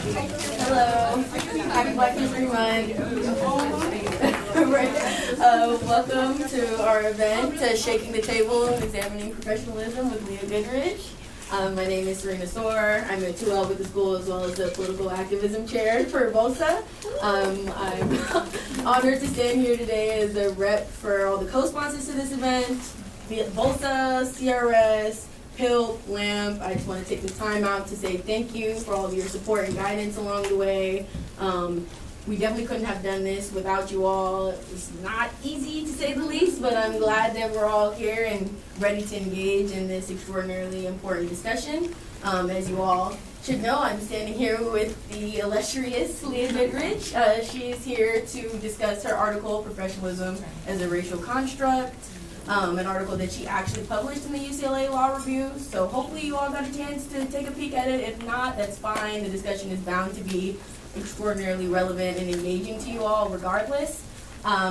Hello. Happy Black History Month. Welcome to our event, Shaking the Table and Examining Professionalism with Leah Goodridge. My name is Serena Soar. I'm a 2L with the school as well as the political activism chair for BLSA. I'm honored to stand here today as a rep for all the co-sponsors to this event, BLSA, CRS, PILP, LAMP. I just want to take the time out to say thank you for all of your support and guidance along the way. We definitely couldn't have done this without you all. It's not easy to say the least, but I'm glad that we're all here and ready to engage in this extraordinarily important discussion. As you all should know, I'm standing here with the illustrious Leah Goodridge. She's here to discuss her article, Professionalism as a Racial Construct, an article that she actually published in the UCLA Law Review. So hopefully you all got a chance to take a peek at it. If not, that's fine. The discussion is bound to be extraordinarily relevant and engaging to you all regardless.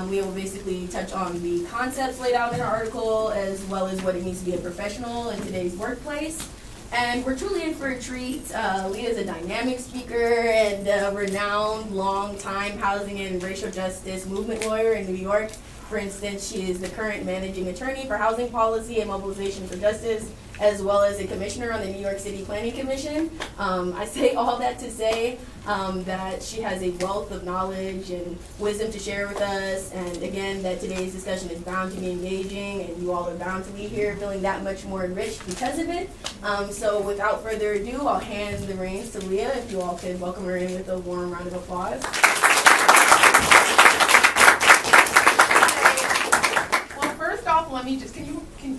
We will basically touch on the concepts laid out in our article as well as what it means to be a professional in today's workplace. And we're truly in for a treat. Leah is a dynamic speaker and a renowned long-time housing and racial justice movement lawyer in New York. For instance, she is the current managing attorney for housing policy and mobilization for justice, as well as a commissioner on the New York City Planning Commission. I say all that to say that she has a wealth of knowledge and wisdom to share with us, and again, that today's discussion is bound to be engaging, and you all are bound to leave here feeling that much more enriched because of it. So without further ado, I'll hand the reins to Leah, if you all could welcome her in with a warm round of applause. Let me just, can you, is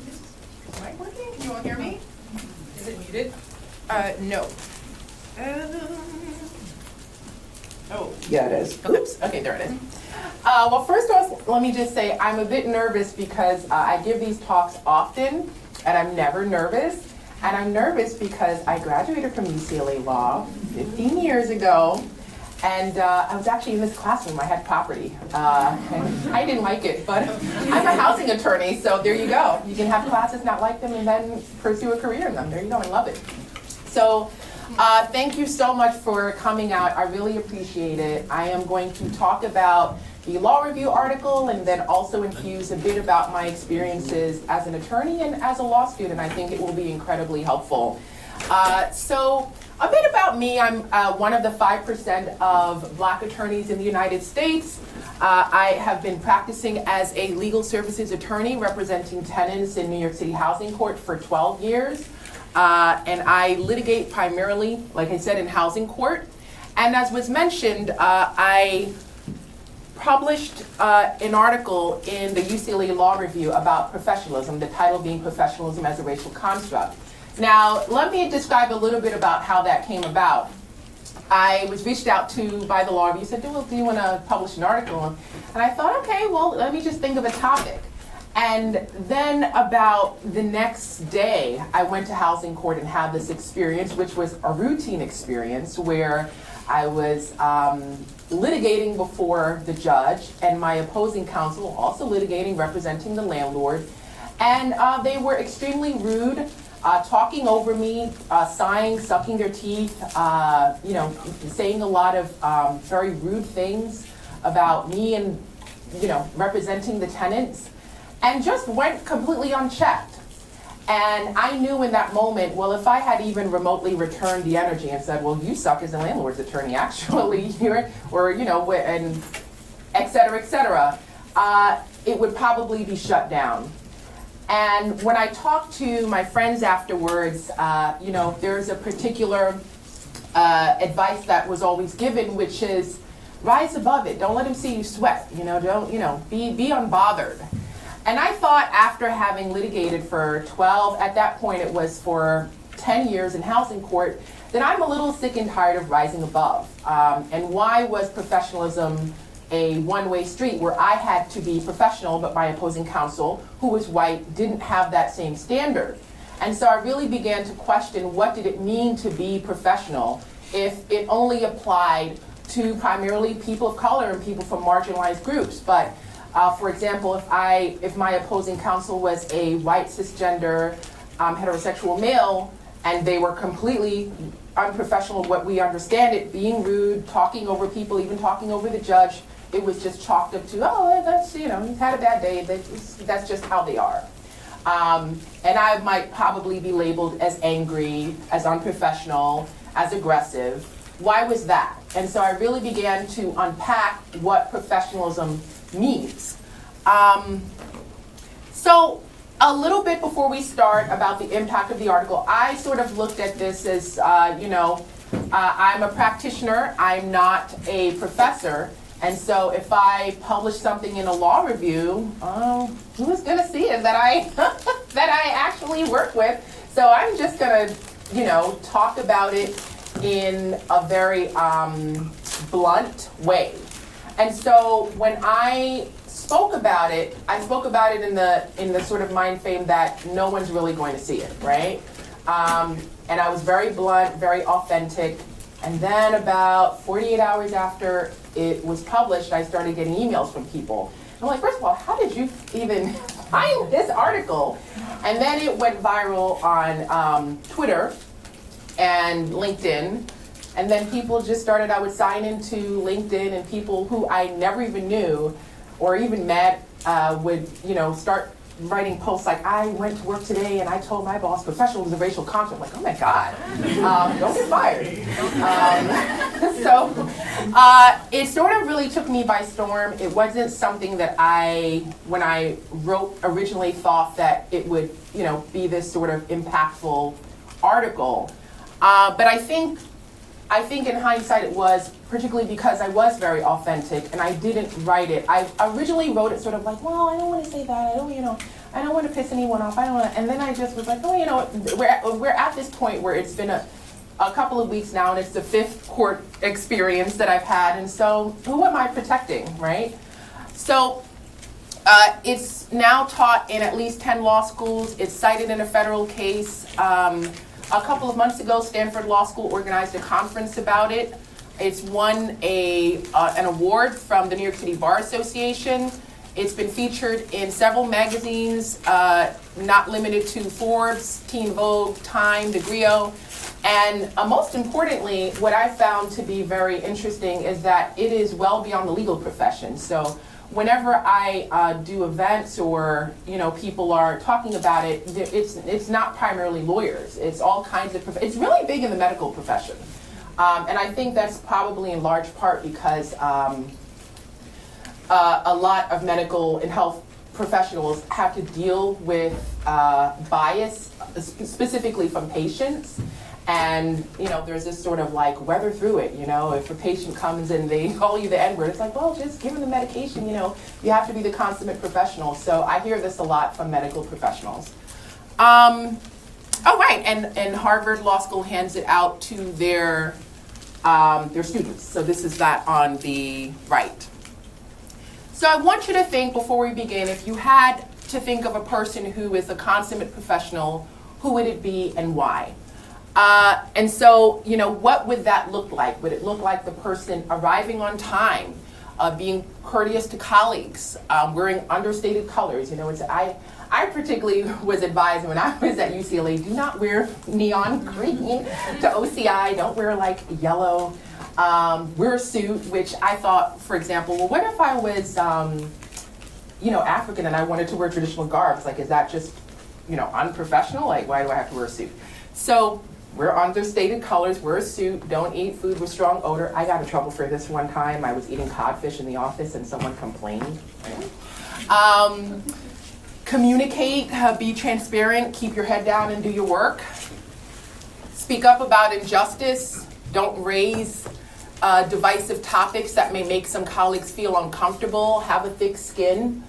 mic working? Can you all hear me? Is it muted? No. Oh. Yeah, it is. Oops, okay, there it is. Well, first off, let me just say I'm a bit nervous because I give these talks often, and I'm never nervous. And I'm nervous because I graduated from UCLA Law 15 years ago. And I was actually in this classroom. I had property, and I didn't like it, but I'm a housing attorney, so there you go. You can have classes, not like them, and then pursue a career in them. There you go, I love it. So thank you so much for coming out. I really appreciate it. I am going to talk about the law review article and then also infuse a bit about my experiences as an attorney and as a law student. I think it will be incredibly helpful. So a bit about me. I'm one of the 5% of Black attorneys in the United States. I have been practicing as a legal services attorney representing tenants in New York City Housing Court for 12 years. And I litigate primarily, like I said, in housing court. And as was mentioned, I published an article in the UCLA Law Review about professionalism, the title being Professionalism as a Racial Construct. Now, let me describe a little bit about how that came about. I was reached out to by the law review, said, well, do you want to publish an article? And I thought, okay, well, let me just think of a topic. And then about the next day, I went to housing court and had this experience, which was a routine experience where I was litigating before the judge and my opposing counsel also litigating, representing the landlord. And they were extremely rude. Talking over me, sighing, sucking their teeth, saying a lot of very rude things about me and, representing the tenants, and just went completely unchecked. And I knew in that moment, well, if I had even remotely returned the energy and said, well, you suck as a landlord's attorney, actually, and et cetera, it would probably be shut down. And when I talk to my friends afterwards, there's a particular advice that was always given, which is rise above it. Don't let him see you sweat. Be unbothered. And I thought after having litigated for 12, at that point it was for 10 years in housing court, that I'm a little sick and tired of rising above. And why was professionalism a one-way street where I had to be professional, but my opposing counsel, who was white, didn't have that same standard? And so I really began to question, what did it mean to be professional if it only applied to primarily people of color and people from marginalized groups? But for example, if my opposing counsel was a white cisgender heterosexual male and they were completely unprofessional, what we understand it, being rude, talking over people, even talking over the judge. It was just chalked up to, oh, that's, he's had a bad day. That's just how they are. And I might probably be labeled as angry, as unprofessional, as aggressive. Why was that? And so I really began to unpack what professionalism means. So a little bit before we start about the impact of the article, I sort of looked at this as, I'm a practitioner, I'm not a professor, and so if I publish something in a law review, who's gonna see it that I that I actually work with? So I'm just gonna, talk about it in a very blunt way. And so when I spoke about it in the sort of mind frame that no one's really going to see it, right? And I was very blunt, very authentic. And then about 48 hours after it was published, I started getting emails from people. I'm like, first of all, how did you even find this article? And then it went viral on Twitter and LinkedIn. And then people just started, I would sign into LinkedIn, and people who I never even knew or even met would, start writing posts like, I went to work today and I told my boss professional was a racial concept. I'm like, oh my God, don't get fired. It sort of really took me by storm. It wasn't something that when I wrote originally, thought that it would, be this sort of impactful article. But I think in hindsight it was, particularly because I was very authentic and I didn't write it. I originally wrote it sort of like, well, I don't want to say that. I don't want to piss anyone off. And then I just was like, we're at this point where it's been a couple of weeks now, and it's the 5th court experience that I've had. And so who am I protecting, right? So it's now taught in at least 10 law schools. It's cited in a federal case. A couple of months ago, Stanford Law School organized a conference about it. It's won an award from the New York City Bar Association. It's been featured in several magazines, not limited to Forbes, Teen Vogue, Time, The Griot. And most importantly, what I found to be very interesting is that it is well beyond the legal profession. So whenever I do events or people are talking about it, it's not primarily lawyers. It's all kinds of it's really big in the medical profession, and I think that's probably in large part because a lot of medical and health professionals have to deal with bias, specifically from patients. And, there's this sort of like weather through it, if a patient comes and they call you the N-word, it's like, well, just give them the medication, you have to be the consummate professional. So I hear this a lot from medical professionals. And Harvard Law School hands it out to their students. So this is that on the right. So I want you to think, before we begin, if you had to think of a person who is a consummate professional, who would it be and why? And so, what would that look like? Would it look like the person arriving on time, being courteous to colleagues, wearing understated colors? I particularly was advised when I was at UCLA, do not wear neon green to OCI, don't wear like yellow, wear a suit, which I thought, for example, well, what if I was, African and I wanted to wear traditional garbs? Like, is that just, unprofessional? Like, why do I have to wear a suit? So, wear understated colors, wear a suit, don't eat food with strong odor. I got in trouble for this one time. I was eating codfish in the office and someone complained. Communicate, be transparent, keep your head down and do your work. Speak up about injustice. Don't raise divisive topics that may make some colleagues feel uncomfortable. Have a thick skin.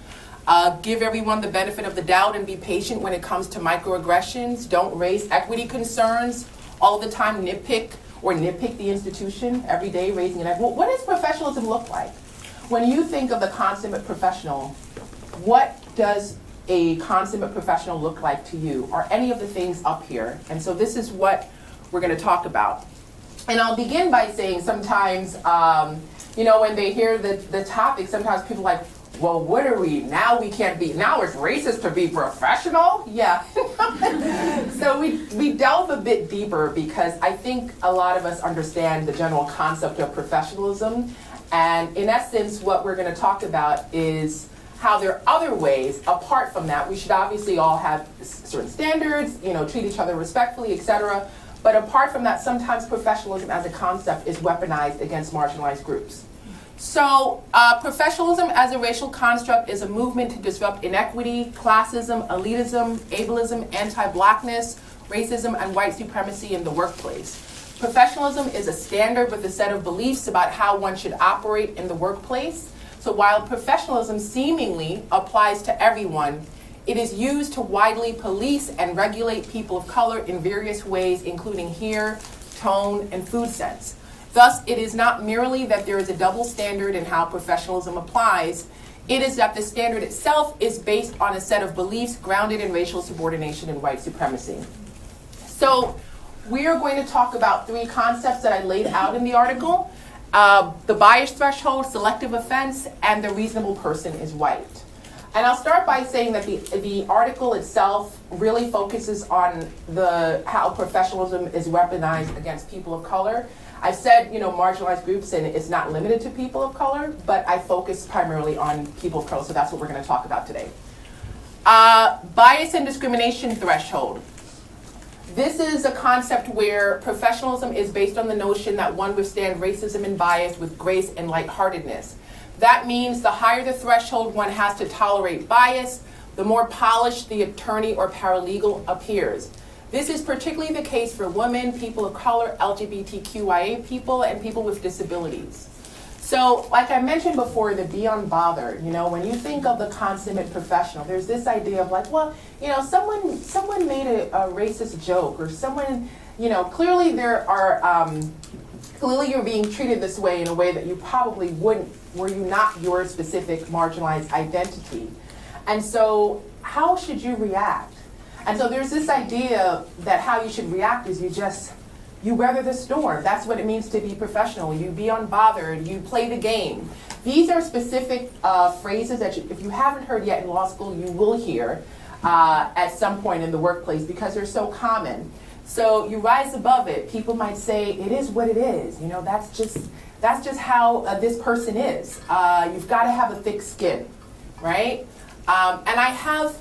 Give everyone the benefit of the doubt and be patient when it comes to microaggressions. Don't raise equity concerns. All the time nitpick the institution every day, raising an equity. What does professionalism look like? When you think of the consummate professional, what does a consummate professional look like to you? Are any of the things up here? And so this is what we're going to talk about. And I'll begin by saying sometimes, when they hear the topic, sometimes people are like, well, what are we? Now we can't be, now it's racist to be professional? Yeah. So we delve a bit deeper because I think a lot of us understand the general concept of professionalism. And in essence, what we're going to talk about is how there are other ways apart from that. We should obviously all have certain standards, treat each other respectfully, etc. But apart from that, sometimes professionalism as a concept is weaponized against marginalized groups. So professionalism as a racial construct is a movement to disrupt inequity, classism, elitism, ableism, anti-blackness, racism, and white supremacy in the workplace. Professionalism is a standard with a set of beliefs about how one should operate in the workplace. So while professionalism seemingly applies to everyone, it is used to widely police and regulate people of color in various ways, including hear, tone, and food sense. Thus, it is not merely that there is a double standard in how professionalism applies, it is that the standard itself is based on a set of beliefs grounded in racial subordination and white supremacy. So we are going to talk about three concepts that I laid out in the article. The bias threshold, selective offense, and the reasonable person is white. And I'll start by saying that the article itself really focuses on how professionalism is weaponized against people of color. I've said, marginalized groups, and it's not limited to people of color, but I focus primarily on people of color, so that's what we're going to talk about today. Bias and discrimination threshold. This is a concept where professionalism is based on the notion that one withstands racism and bias with grace and lightheartedness. That means the higher the threshold one has to tolerate bias, the more polished the attorney or paralegal appears. This is particularly the case for women, people of color, LGBTQIA people, and people with disabilities. So, like I mentioned before, the be unbothered, when you think of the consummate professional, there's this idea of like, well, someone made a racist joke, or someone, clearly clearly you're being treated this way in a way that you probably wouldn't were you not your specific marginalized identity. And so how should you react? And so there's this idea that how you should react is you weather the storm. That's what it means to be professional. You be unbothered, you play the game. These are specific phrases that if you haven't heard yet in law school, you will hear at some point in the workplace because they're so common. So you rise above it. People might say, it is what it is. That's just how this person is. You've got to have a thick skin, right? And I have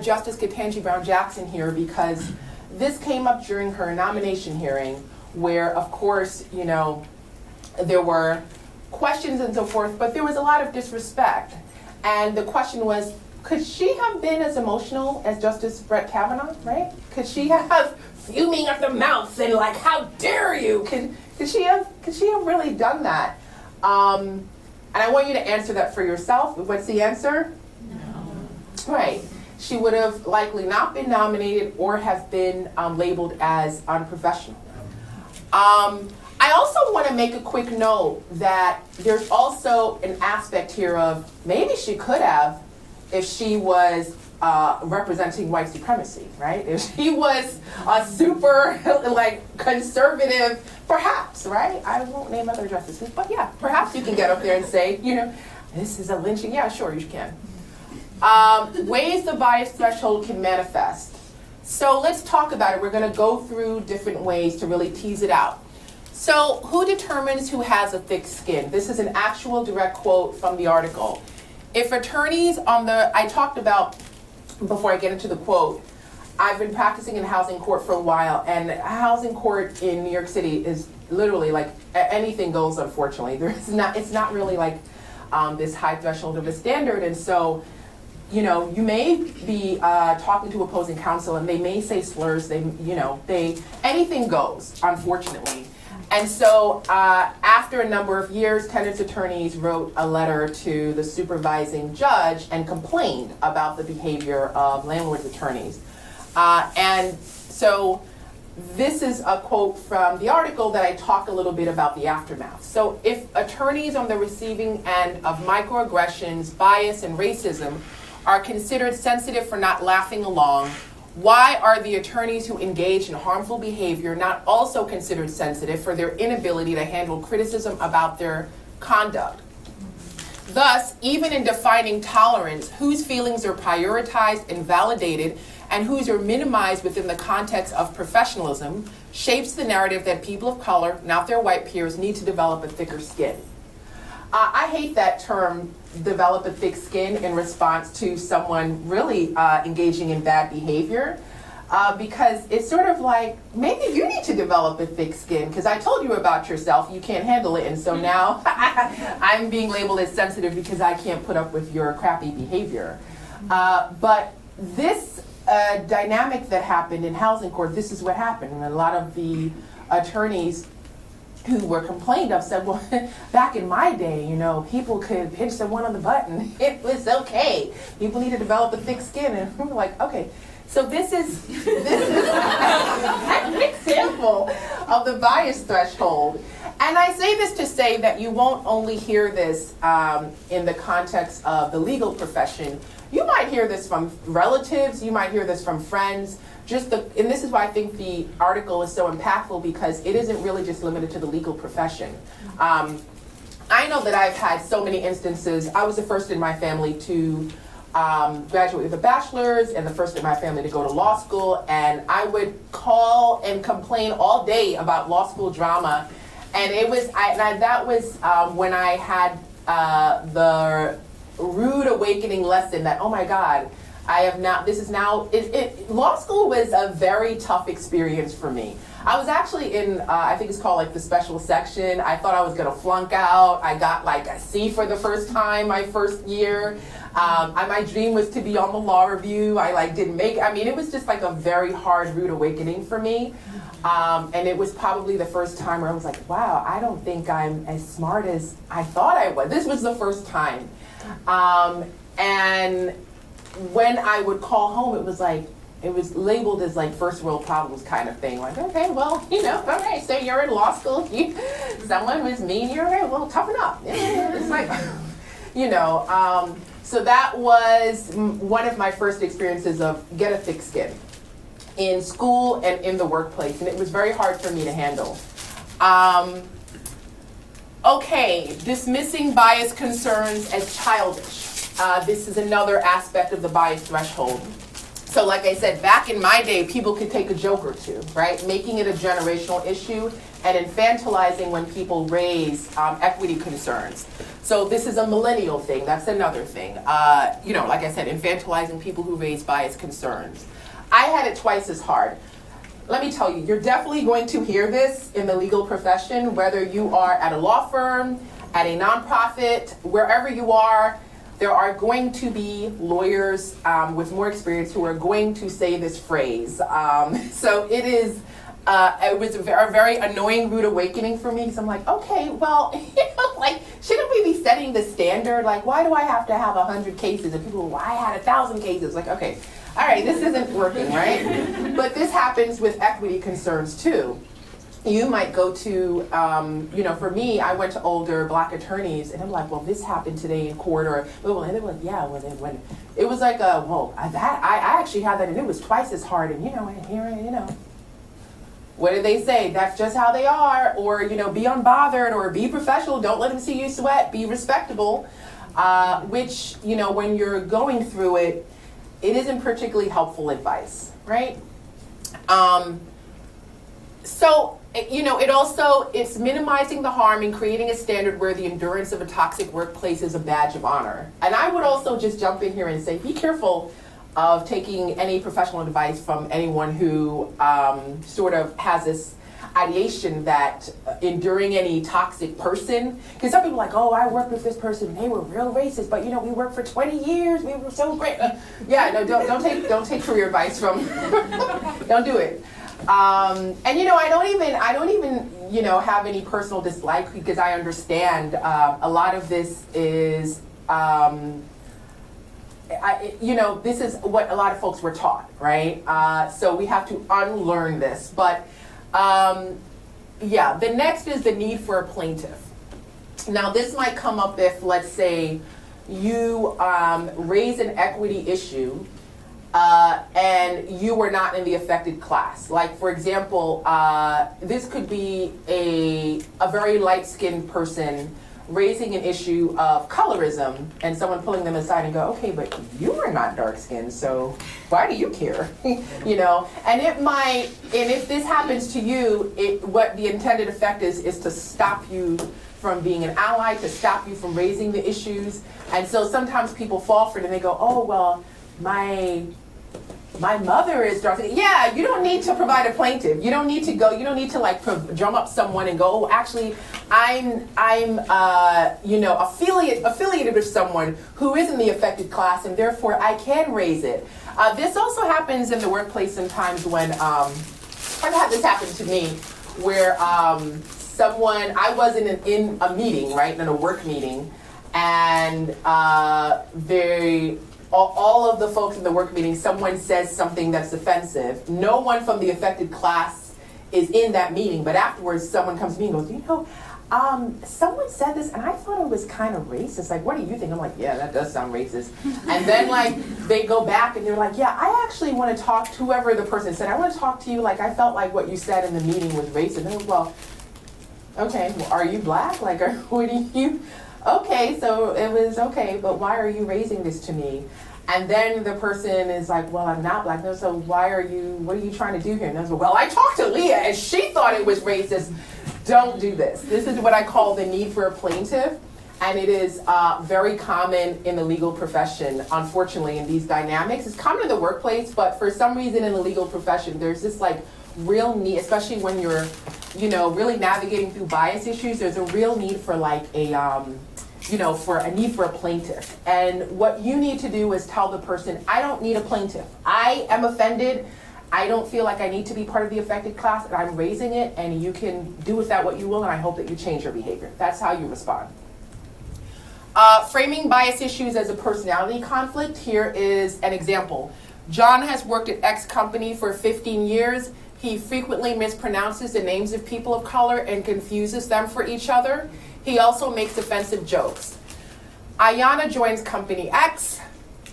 Justice Ketanji Brown Jackson here because this came up during her nomination hearing where, of course, there were questions and so forth, but there was a lot of disrespect. And the question was, could she have been as emotional as Justice Brett Kavanaugh, right? Could she have fuming at the mouth and like, how dare you? Could she have really done that? And I want you to answer that for yourself. What's the answer? No. Right. She would have likely not been nominated or have been labeled as unprofessional. I also want to make a quick note that there's also an aspect here of maybe she could have if she was representing white supremacy, right? If she was a super conservative, perhaps, right? I won't name other justices, but yeah, perhaps you can get up there and say, this is a lynching. Yeah, sure, you can. Ways the bias threshold can manifest. So let's talk about it. We're going to go through different ways to really tease it out. So who determines who has a thick skin? This is an actual direct quote from the article. If attorneys I talked about, before I get into the quote, I've been practicing in housing court for a while, and housing court in New York City is literally like anything goes, unfortunately. It's not really like this high threshold of a standard, and so you may be talking to opposing counsel and they may say slurs, anything goes, unfortunately. And so after a number of years, tenants attorneys wrote a letter to the supervising judge and complained about the behavior of landlord's attorneys. And so this is a quote from the article that I talk a little bit about the aftermath. So if attorneys on the receiving end of microaggressions, bias, and racism are considered sensitive for not laughing along, why are the attorneys who engage in harmful behavior not also considered sensitive for their inability to handle criticism about their conduct? Thus, even in defining tolerance, whose feelings are prioritized and validated and whose are minimized within the context of professionalism shapes the narrative that people of color, not their white peers, need to develop a thicker skin. I hate that term, develop a thick skin, in response to someone really engaging in bad behavior. Because it's sort of like, maybe you need to develop a thick skin because I told you about yourself, you can't handle it, and so now I'm being labeled as sensitive because I can't put up with your crappy behavior. But this dynamic that happened in housing court, this is what happened. And a lot of the attorneys who were complained of said, well, back in my day, you know, people could pinch someone on the butt and it was okay. People need to develop a thick skin. And we're like, okay. So this is an example of the bias threshold. And I say this to say that you won't only hear this in the context of the legal profession. You might hear this from relatives, you might hear this from friends. And this is why I think the article is so impactful, because it isn't really just limited to the legal profession. I know that I've had so many instances. I was the first in my family to graduate with a bachelor's and the first in my family to go to law school, and I would call and complain all day about law school drama, and it was that was when I had the rude awakening lesson that, oh my God, I have now, this is now, law school was a very tough experience for me. I was actually in, I think it's called like the special section. I thought I was gonna flunk out. I got like a C for the first time my first year. My dream was to be on the law review. I like didn't make, I mean, it was just like a very hard, rude awakening for me. And it was probably the first time where I was like, wow, I don't think I'm as smart as I thought I was. This was the first time. And when I would call home, it was like, it was labeled as like first world problems kind of thing. Like, okay, well, you know, all right, so you're in law school, someone was mean, you're right, well, toughen up. It's like, you know, so that was one of my first experiences of get a thick skin in school and in the workplace, and it was very hard for me to handle. Okay, dismissing bias concerns as childish. This is another aspect of the bias threshold. So like I said, back in my day, people could take a joke or two, right? Making it a generational issue and infantilizing when people raise equity concerns. So this is a millennial thing, that's another thing. You know, like I said, infantilizing people who raise bias concerns. I had it twice as hard. Let me tell you, you're definitely going to hear this in the legal profession, whether you are at a law firm, at a nonprofit, wherever you are. There are going to be lawyers with more experience who are going to say this phrase. So it was a very annoying rude awakening for me, because I'm like, okay, well, you know, like, shouldn't we be setting the standard? Like, why do I have to have 100 cases? And people, well, I had 1,000 cases. Like, okay, all right, this isn't working, right? But this happens with equity concerns too. You might go to, you know, for me, I went to older Black attorneys, and I'm like, well, this happened today in court, or, and they were like, yeah, when it was like, well, I actually had that, and it was twice as hard, and, you know, and here, you know, what do they say? That's just how they are, or, you know, be unbothered, or be professional, don't let them see you sweat, be respectable, which, you know, when you're going through it, it isn't particularly helpful advice, right? So, you know, it's minimizing the harm and creating a standard where the endurance of a toxic workplace is a badge of honor. And I would also just jump in here and say, be careful of taking any professional advice from anyone who sort of has this ideation that enduring any toxic person, because some people are like, oh, I worked with this person, they were real racist, but, you know, we worked for 20 years, we were so great. Yeah, no, don't take career advice from, don't do it. And you know, I don't even, you know, have any personal dislike, because I understand a lot of this is, you know, this is what a lot of folks were taught, right? So we have to unlearn this. But yeah, the next is the need for a plaintiff. Now, this might come up if, let's say, you raise an equity issue and you were not in the affected class. Like, for example, this could be a very light-skinned person raising an issue of colorism and someone pulling them aside and go, okay, but you are not dark skinned, so why do you care? You know, and if this happens to you, what the intended effect is to stop you from being an ally, to stop you from raising the issues. And so sometimes people fall for it and they go, oh, well, my mother is dark skinned. Yeah, you don't need to provide a plaintiff. You don't need to like drum up someone and go, oh, actually, I'm affiliated with someone who is in the affected class, and therefore I can raise it. This also happens in the workplace sometimes when, I've had this happen to me, where I was in a meeting, right, in a work meeting, and all of the folks in the work meeting, someone says something that's offensive. No one from the affected class is in that meeting, but afterwards someone comes to me and goes, you know, someone said this and I thought it was kind of racist. Like, what do you think? I'm like, yeah, that does sound racist. And then like they go back and they're like, yeah, I actually want to talk to whoever the person said. I want to talk to you. Like, I felt like what you said in the meeting was racist. And I was, well, okay, well, are you black? Like, what do you? Okay, so it was okay, but why are you raising this to me? And then the person is like, well, I'm not black. No, so what are you trying to do here? And I was like, well, I talked to Leah and she thought it was racist. Don't do this. This is what I call the need for a plaintiff. And it is very common in the legal profession, unfortunately, in these dynamics. It's common in the workplace, but for some reason in the legal profession, there's this like real need, especially when you're, really navigating through bias issues, there's a real need for like for a plaintiff. And what you need to do is tell the person, I don't need a plaintiff. I am offended. I don't feel like I need to be part of the affected class, and I'm raising it, and you can do with that what you will, and I hope that you change your behavior. That's how you respond. Framing bias issues as a personality conflict. Here is an example. John has worked at X company for 15 years. He frequently mispronounces the names of people of color and confuses them for each other. He also makes offensive jokes. Ayana joins company X.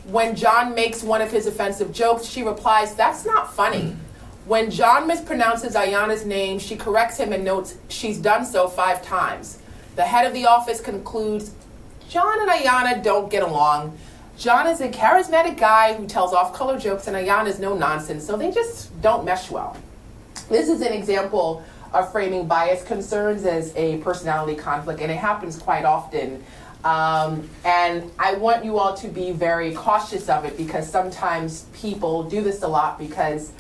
When John makes one of his offensive jokes, she replies, that's not funny. When John mispronounces Ayana's name, she corrects him and notes she's done so 5 times. The head of the office concludes, John and Ayana don't get along. John is a charismatic guy who tells off-color jokes, and Ayana is no nonsense, so they just don't mesh well. This is an example of framing bias concerns as a personality conflict, and it happens quite often. And I want you all to be very cautious of it, because sometimes people do this a lot because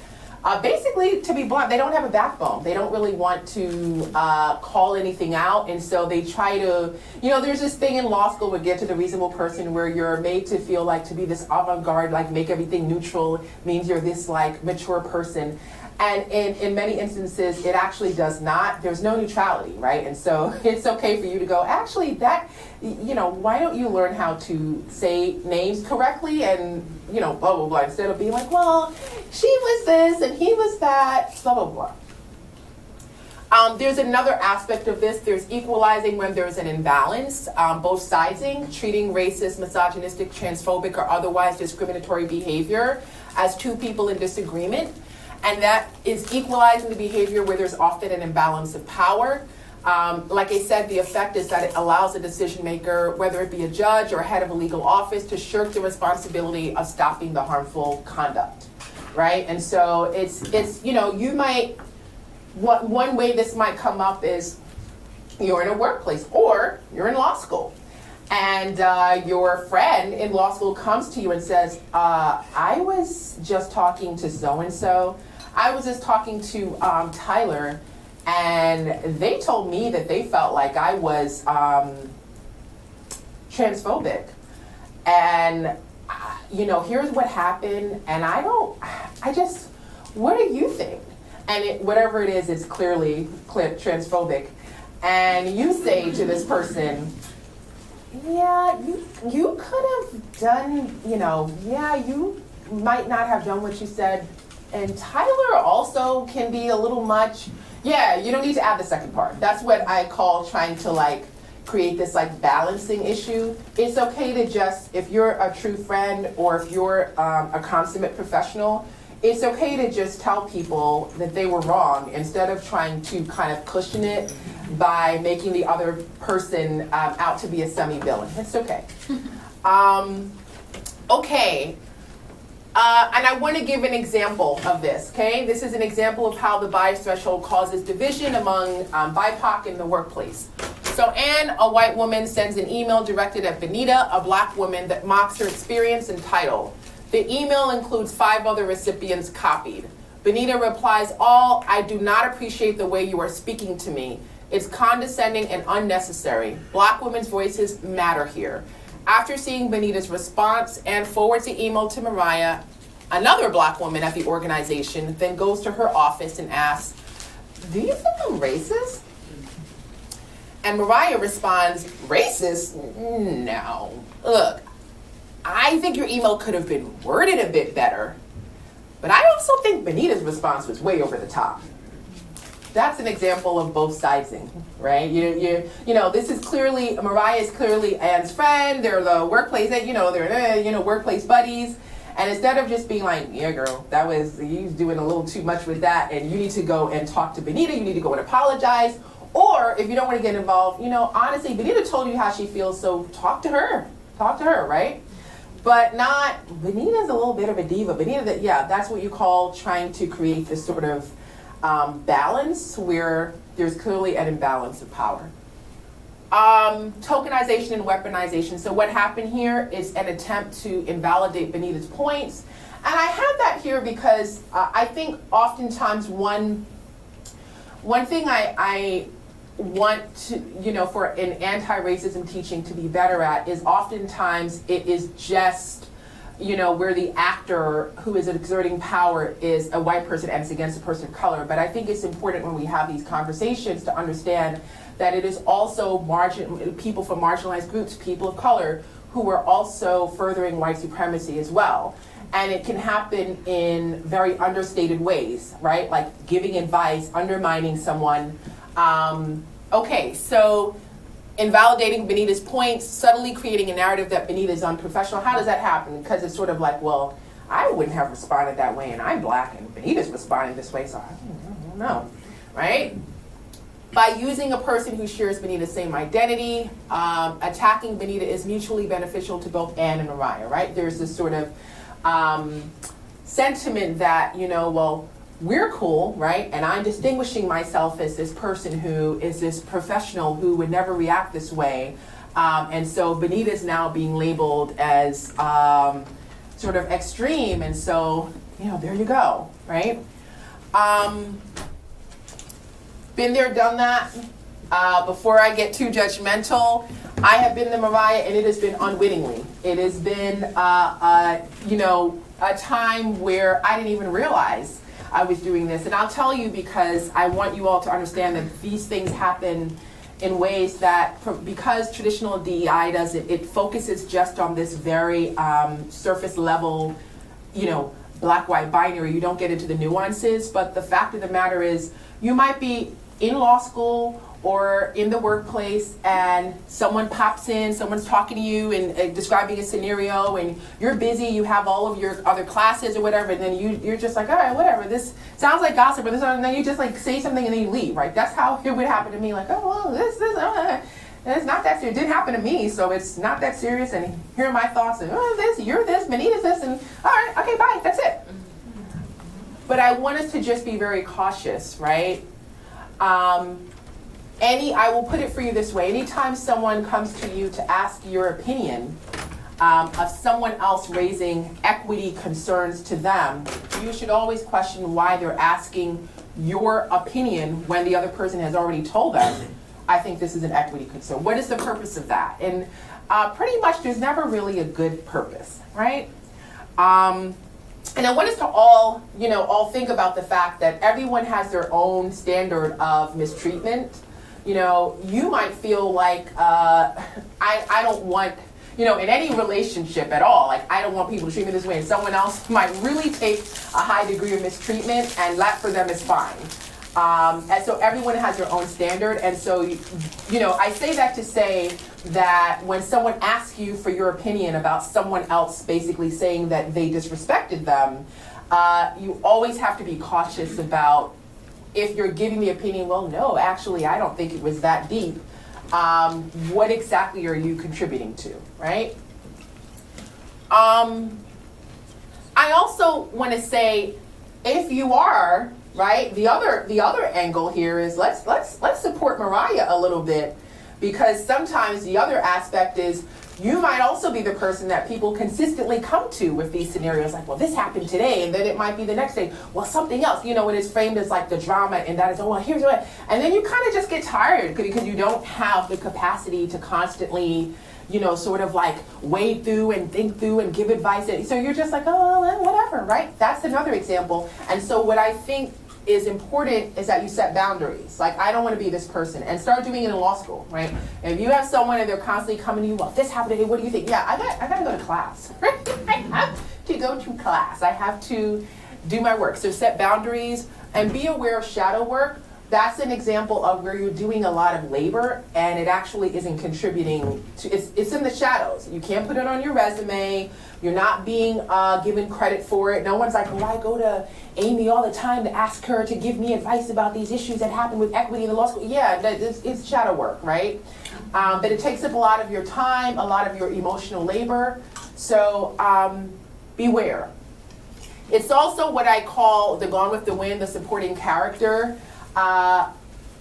basically, to be blunt, they don't have a backbone. They don't really want to call anything out, and so they try to, there's this thing in law school, we get to the reasonable person, where you're made to feel like to be this avant-garde, like make everything neutral, means you're this like mature person. And in many instances, it actually does not. There's no neutrality, right? And so it's okay for you to go, actually, why don't you learn how to say names correctly and, blah, blah, blah, instead of being like, well, she was this and he was that, blah, blah, blah. There's another aspect of this. There's equalizing when there's an imbalance, both sidesing, treating racist, misogynistic, transphobic, or otherwise discriminatory behavior as two people in disagreement. And that is equalizing the behavior where there's often an imbalance of power. Like I said, the effect is that it allows a decision maker, whether it be a judge or head of a legal office, to shirk the responsibility of stopping the harmful conduct, right? And so it's you might, one way this might come up is you're in a workplace or you're in law school. And your friend in law school comes to you and says, I was just talking to so-and-so. I was just talking to Tyler, and they told me that they felt like I was transphobic. And, here's what happened, and what do you think? And whatever it is, it's clearly transphobic. And you say to this person, yeah, you could have done, you might not have done what you said. And Tyler also can be a little much. Yeah, you don't need to add the second part. That's what I call trying to create this balancing issue. It's okay to just, if you're a true friend or if you're a consummate professional, it's okay to just tell people that they were wrong instead of trying to kind of cushion it by making the other person out to be a semi-villain. It's okay. Okay. And I want to give an example of this, okay? This is an example of how the bias threshold causes division among BIPOC in the workplace. So Anne, a white woman, sends an email directed at Benita, a black woman, that mocks her experience and title. The email includes 5 other recipients copied. Benita replies, I do not appreciate the way you are speaking to me. It's condescending and unnecessary. Black women's voices matter here. After seeing Benita's response, Anne forwards the email to Mariah, another black woman at the organization, then goes to her office and asks, do you think I'm racist? And Mariah responds, racist? No. Look, I think your email could have been worded a bit better, but I also think Benita's response was way over the top. That's an example of both sidesing, right? You know, this is clearly, Mariah is clearly Anne's friend. They're the workplace, they're workplace buddies. And instead of just being like, yeah, girl, you doing a little too much with that, and you need to go and talk to Benita, you need to go and apologize. Or if you don't want to get involved, honestly, Benita told you how she feels, so talk to her, right? But Benita's a little bit of a diva. Benita, that's what you call trying to create this sort of balance where there's clearly an imbalance of power. Tokenization and weaponization. So what happened here is an attempt to invalidate Benita's points. And I have that here because I think oftentimes one thing I want to, for an anti-racism teaching to be better at is oftentimes it is just where the actor who is exerting power is a white person and it's against a person of color. But I think it's important when we have these conversations to understand that it is also people from marginalized groups, people of color, who are also furthering white supremacy as well. And it can happen in very understated ways, right? Like giving advice, undermining someone. Okay, so invalidating Benita's points, subtly creating a narrative that Benita is unprofessional. How does that happen? Because it's sort of like, well, I wouldn't have responded that way, and I'm black, and Benita's responding this way, so I don't know, right? By using a person who shares Benita's same identity, attacking Benita is mutually beneficial to both Anne and Mariah, right? There's this sort of sentiment that, well, we're cool, right? And I'm distinguishing myself as this person who is this professional who would never react this way. And so Benita is now being labeled as sort of extreme. And so, there you go, right? Been there, done that. Before I get too judgmental, I have been the Mariah, and it has been unwittingly. It has been, a time where I didn't even realize I was doing this. And I'll tell you because I want you all to understand that these things happen in ways that, because traditional DEI does it, it focuses just on this very surface level, black-white binary. You don't get into the nuances, but the fact of the matter is you might be in law school or in the workplace and someone pops in, someone's talking to you and describing a scenario, and you're busy, you have all of your other classes or whatever, and then you're just like, all right, whatever, this sounds like gossip, or this, and then you just like say something and then you leave, right? That's how it would happen to me, like, oh, well, this, it's not that serious. It didn't happen to me, so it's not that serious, and here are my thoughts, and you're this, Benita's this, and all right, okay, bye, that's it. But I want us to just be very cautious, right? I will put it for you this way. Anytime someone comes to you to ask your opinion of someone else raising equity concerns to them, you should always question why they're asking your opinion when the other person has already told them, I think this is an equity concern. What is the purpose of that? And pretty much there's never really a good purpose, right? And I want us to all think about the fact that everyone has their own standard of mistreatment. You might feel like I don't want, in any relationship at all, like I don't want people to treat me this way, and someone else might really take a high degree of mistreatment, and that for them is fine. And so everyone has their own standard, and so, I say that to say that when someone asks you for your opinion about someone else basically saying that they disrespected them, You always have to be cautious about if you're giving the opinion, well, no, actually, I don't think it was that deep. What exactly are you contributing to, right? I also want to say, if you are, right, the other angle here is let's support Mariah a little bit, because sometimes the other aspect is you might also be the person that people consistently come to with these scenarios, like, well, this happened today, and then it might be the next day, well, something else, you know, and it's framed as like the drama, and that is, oh, well, here's what, and then you kind of just get tired because you don't have the capacity to constantly, you know, sort of like wade through and think through and give advice. And so you're just like, oh, well, whatever, right? That's another example. And so what I think is important is that you set boundaries. Like, I don't want to be this person, and start doing it in law school, right? If you have someone and they're constantly coming to you, well, this happened today, what do you think? Yeah, I got to go to class, right? I have to go to class. I have to do my work. So set boundaries and be aware of shadow work. That's an example of where you're doing a lot of labor and it actually isn't contributing to, it's in the shadows. You can't put it on your resume. You're not being given credit for it. No one's like, well, I go to Amy all the time to ask her to give me advice about these issues that happen with equity in the law school. Yeah, it's shadow work, right? But it takes up a lot of your time, a lot of your emotional labor. So beware. It's also what I call the Gone with the Wind, the supporting character.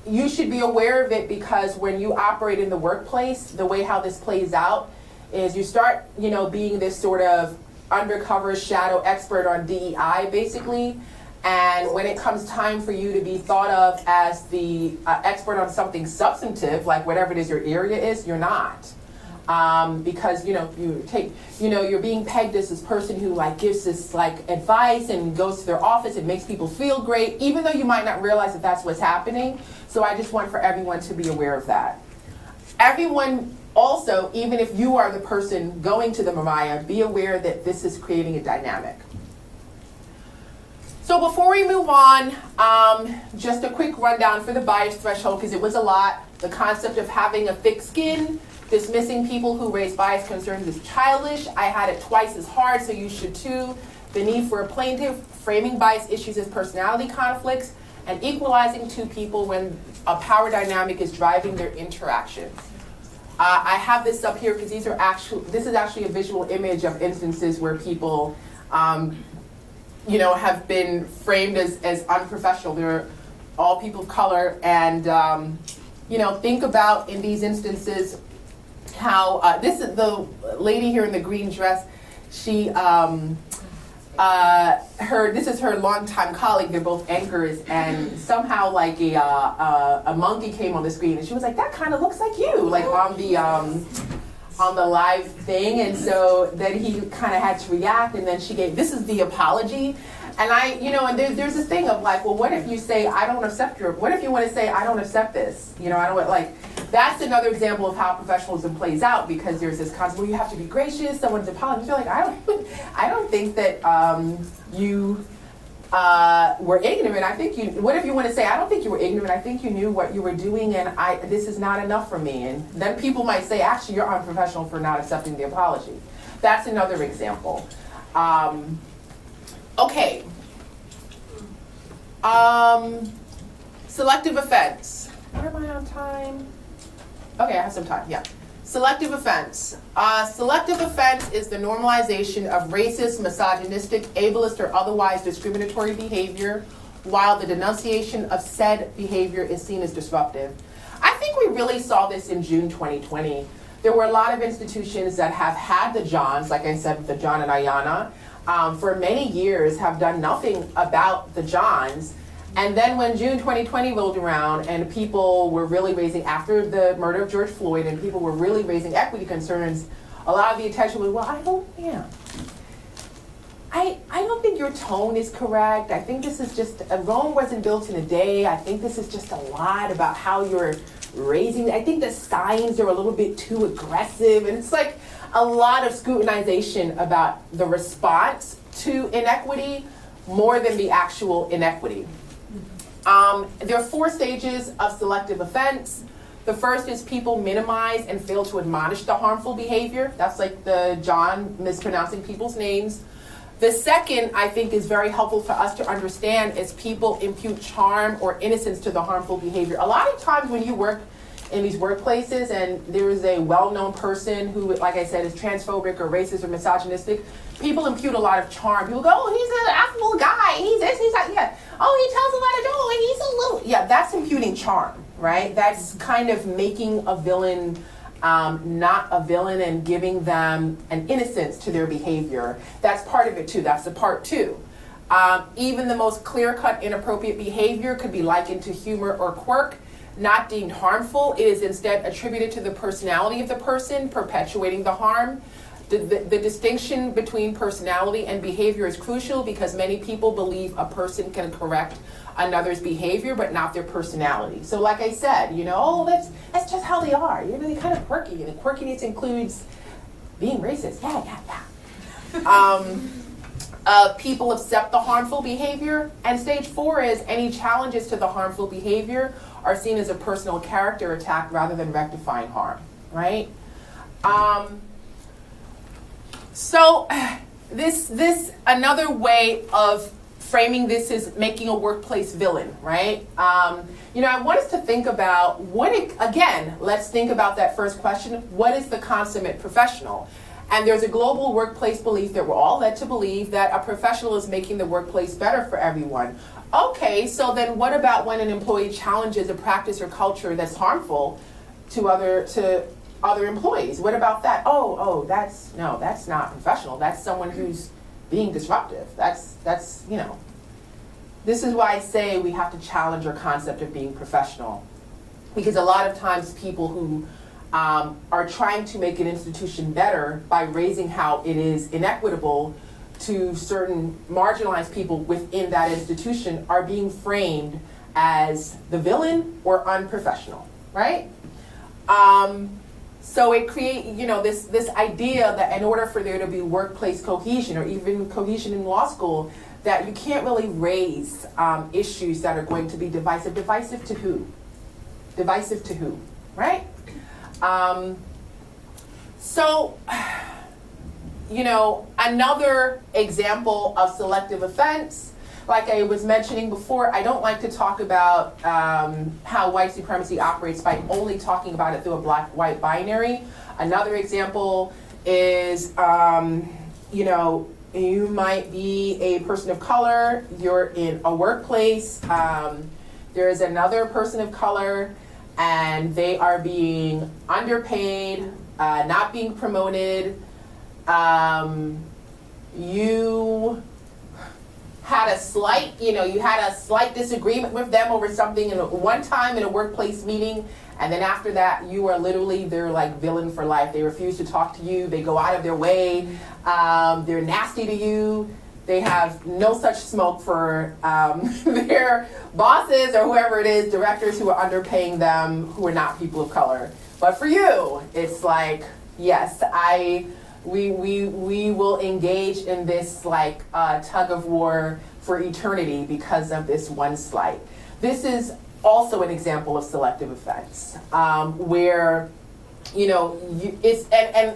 You should be aware of it, because when you operate in the workplace, the way how this plays out is you start, you know, being this sort of undercover shadow expert on DEI, basically. And when it comes time for you to be thought of as the expert on something substantive, like whatever it is your area is, you're not. Because, you know, you're being pegged as this person who like gives this like advice and goes to their office and makes people feel great, even though you might not realize that that's what's happening. So I just want for everyone to be aware of that. Everyone also, even if you are the person going to the Mariah, be aware that this is creating a dynamic. So before we move on, just a quick rundown for the bias threshold, because it was a lot. The concept of having a thick skin, dismissing people who raise bias concerns is childish. I had it twice as hard, so you should too. The need for a plaintiff, framing bias issues as personality conflicts, and equalizing two people when a power dynamic is driving their interactions. I have this up here because this is actually a visual image of instances where people, you know, have been framed as unprofessional. They're all people of color, and you know, think about in these instances how this is the lady here in the green dress. She this is her longtime colleague. They're both anchors, and somehow like a monkey came on the screen, and she was like, "That kind of looks like you," like on the live thing. And so then he kind of had to react, and then she gave, this is the apology. And you know, and there's this thing of like, well, what if you say, I don't accept what if you want to say, I don't accept this? You know, I don't like, that's another example of how professionalism plays out, because there's this concept, well, you have to be gracious, someone's apologizing. You're like, I don't think that you were ignorant. I think you, what if you want to say, I don't think you were ignorant, I think you knew what you were doing, and this is not enough for me. And then people might say, actually, you're unprofessional for not accepting the apology. That's another example. Okay. Selective offense. Where am I on time? Okay, I have some time, yeah. Selective offense. Selective offense is the normalization of racist, misogynistic, ableist, or otherwise discriminatory behavior, while the denunciation of said behavior is seen as disruptive. I think we really saw this in June 2020. There were a lot of institutions that have had the Johns, like I said, the John and Ayanna, for many years have done nothing about the Johns. And then when June 2020 rolled around and people were really raising, after the murder of George Floyd, and people were really raising equity concerns, a lot of the attention was, well, I don't think your tone is correct. I think this is just, Rome wasn't built in a day. I think this is just a lot about how you're raising. I think the signs are a little bit too aggressive. And it's like a lot of scrutinization about the response to inequity more than the actual inequity. There are 4 stages of selective offense. The first is people minimize and fail to admonish the harmful behavior. That's like the John mispronouncing people's names. The second, I think, is very helpful for us to understand is people impute charm or innocence to the harmful behavior. A lot of times when you work in these workplaces and there is a well-known person who, like I said, is transphobic or racist or misogynistic, people impute a lot of charm. People go, oh, he's an affable guy, he's this, he's that, yeah. Oh, he tells a lot of jokes, and he's a little, yeah, that's imputing charm, right? That's kind of making a villain not a villain and giving them an innocence to their behavior. That's part of it too, that's the part two. Even the most clear-cut inappropriate behavior could be likened to humor or quirk, not deemed harmful. It is instead attributed to the personality of the person perpetuating the harm. The distinction between personality and behavior is crucial because many people believe a person can correct another's behavior but not their personality. So like I said, you know, oh, that's just how they are. You know, they're kind of quirky, and quirkiness includes being racist. People accept the harmful behavior, and stage 4 is any challenges to the harmful behavior are seen as a personal character attack rather than rectifying harm, right? So this another way of framing this is making a workplace villain, right? You know, I want us to think about let's think about that first question. What is the consummate professional? And there's a global workplace belief that we're all led to believe that a professional is making the workplace better for everyone. Okay, so then what about when an employee challenges a practice or culture that's harmful to other employees? What about that? That's not professional. That's someone who's being disruptive. That's you know. This is why I say we have to challenge our concept of being professional, because a lot of times people who are trying to make an institution better by raising how it is inequitable to certain marginalized people within that institution are being framed as the villain or unprofessional, right? So it creates, you know, this idea that in order for there to be workplace cohesion or even cohesion in law school, that you can't really raise issues that are going to be divisive. Divisive to who? Divisive to who, right? So, you know, another example of selective offense, like I was mentioning before, I don't like to talk about how white supremacy operates by only talking about it through a black-white binary. Another example is, you know, you might be a person of color, you're in a workplace, there is another person of color, and they are being underpaid, not being promoted. You had a slight disagreement with them over something one time in a workplace meeting, and then after that, you are literally their like villain for life. They refuse to talk to you. They go out of their way. They're nasty to you. They have no such smoke for their bosses or whoever it is, directors who are underpaying them, who are not people of color. But for you, it's like, yes, we will engage in this like tug of war for eternity because of this one slight. This is also an example of selective offense, where, you know,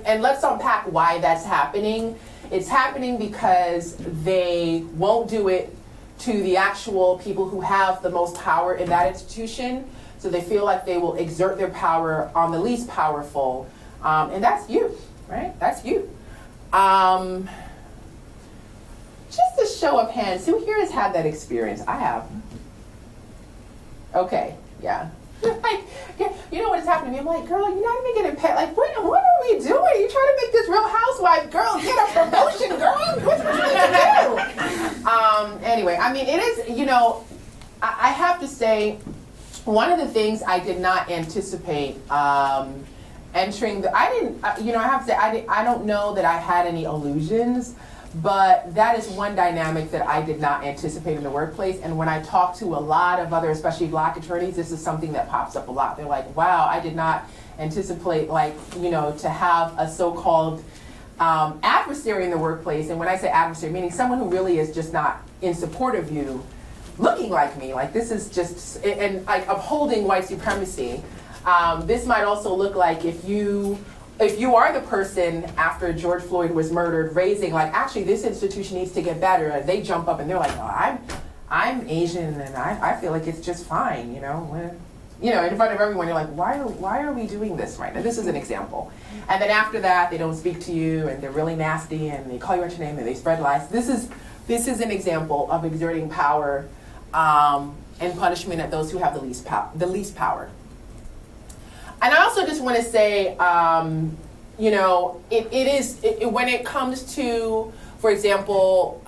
and let's unpack why that's happening. It's happening because they won't do it to the actual people who have the most power in that institution. So they feel like they will exert their power on the least powerful. And that's you, right? That's you. Just a show of hands, who here has had that experience? I have. Okay, yeah. Like, you know what is happening to me? I'm like, girl, you're not even getting paid. Like, what are we doing? You trying to make this Real Housewife, girl, get a promotion, girl. What's wrong with you? Anyway, I mean, it is, you know, I have to say, one of the things I did not anticipate entering I have to say, I don't know that I had any illusions, but that is one dynamic that I did not anticipate in the workplace. And when I talk to a lot of other, especially black attorneys, this is something that pops up a lot. They're like, wow, I did not anticipate, like, you know, to have a so-called adversary in the workplace. And when I say adversary, meaning someone who really is just not in support of you, looking like me, like this is just, and like upholding white supremacy. This might also look like if you if you are the person after George Floyd was murdered raising like, actually this institution needs to get better, and they jump up and they're like, oh, I'm Asian and I feel like it's just fine, you know, in front of everyone, you're like, why are we doing this right now? This is an example. And then after that, they don't speak to you and they're really nasty and they call you out your name and they spread lies. This is an example of exerting power and punishment at those who have the least power. And I also just want to say, when it comes to, for example,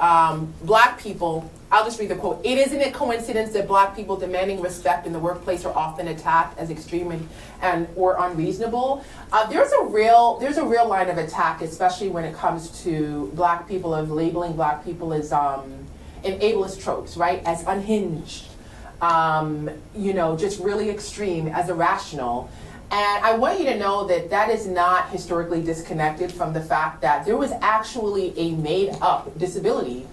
black people, I'll just read the quote. It isn't a coincidence that black people demanding respect in the workplace are often attacked as extreme or unreasonable. There's a real line of attack, especially when it comes to black people, of labeling black people as in ableist tropes, right? As unhinged, just really extreme, as irrational. And I want you to know that that is not historically disconnected from the fact that there was actually a made-up disability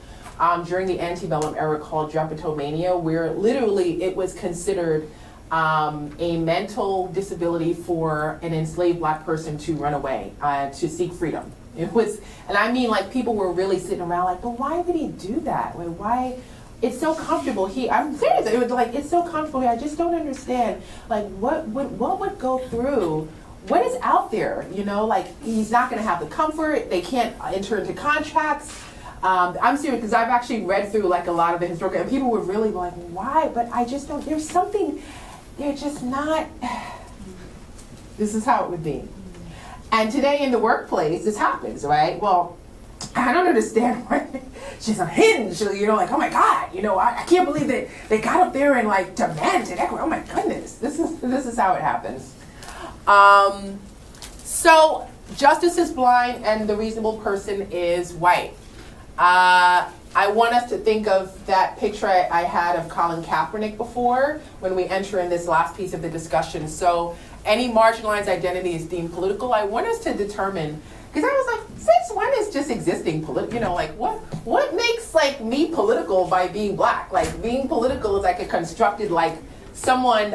during the antebellum era called drapetomania, where literally it was considered a mental disability for an enslaved black person to run away, to seek freedom. It was, and I mean, like, people were really sitting around like, but why would he do that? Like, why? It's so comfortable. I'm serious. It was like, it's so comfortable. I just don't understand. Like, what would go through? What is out there? Like, he's not going to have the comfort. They can't enter into contracts. I'm serious, because I've actually read through like a lot of the historical, and people were really like, why? But I just don't. There's something. They're just not. This is how it would be. And today in the workplace, this happens, right? Well, I don't understand why she's unhinged, like, oh my God, I can't believe that they got up there and like demanded equity. Oh my goodness, this is how it happens. So justice is blind and the reasonable person is white. I want us to think of that picture I had of Colin Kaepernick before when we enter in this last piece of the discussion. So any marginalized identity is deemed political. I want us to determine, because I was like, since when is just existing political? Like what makes like me political by being black? Like being political is like a constructed, like someone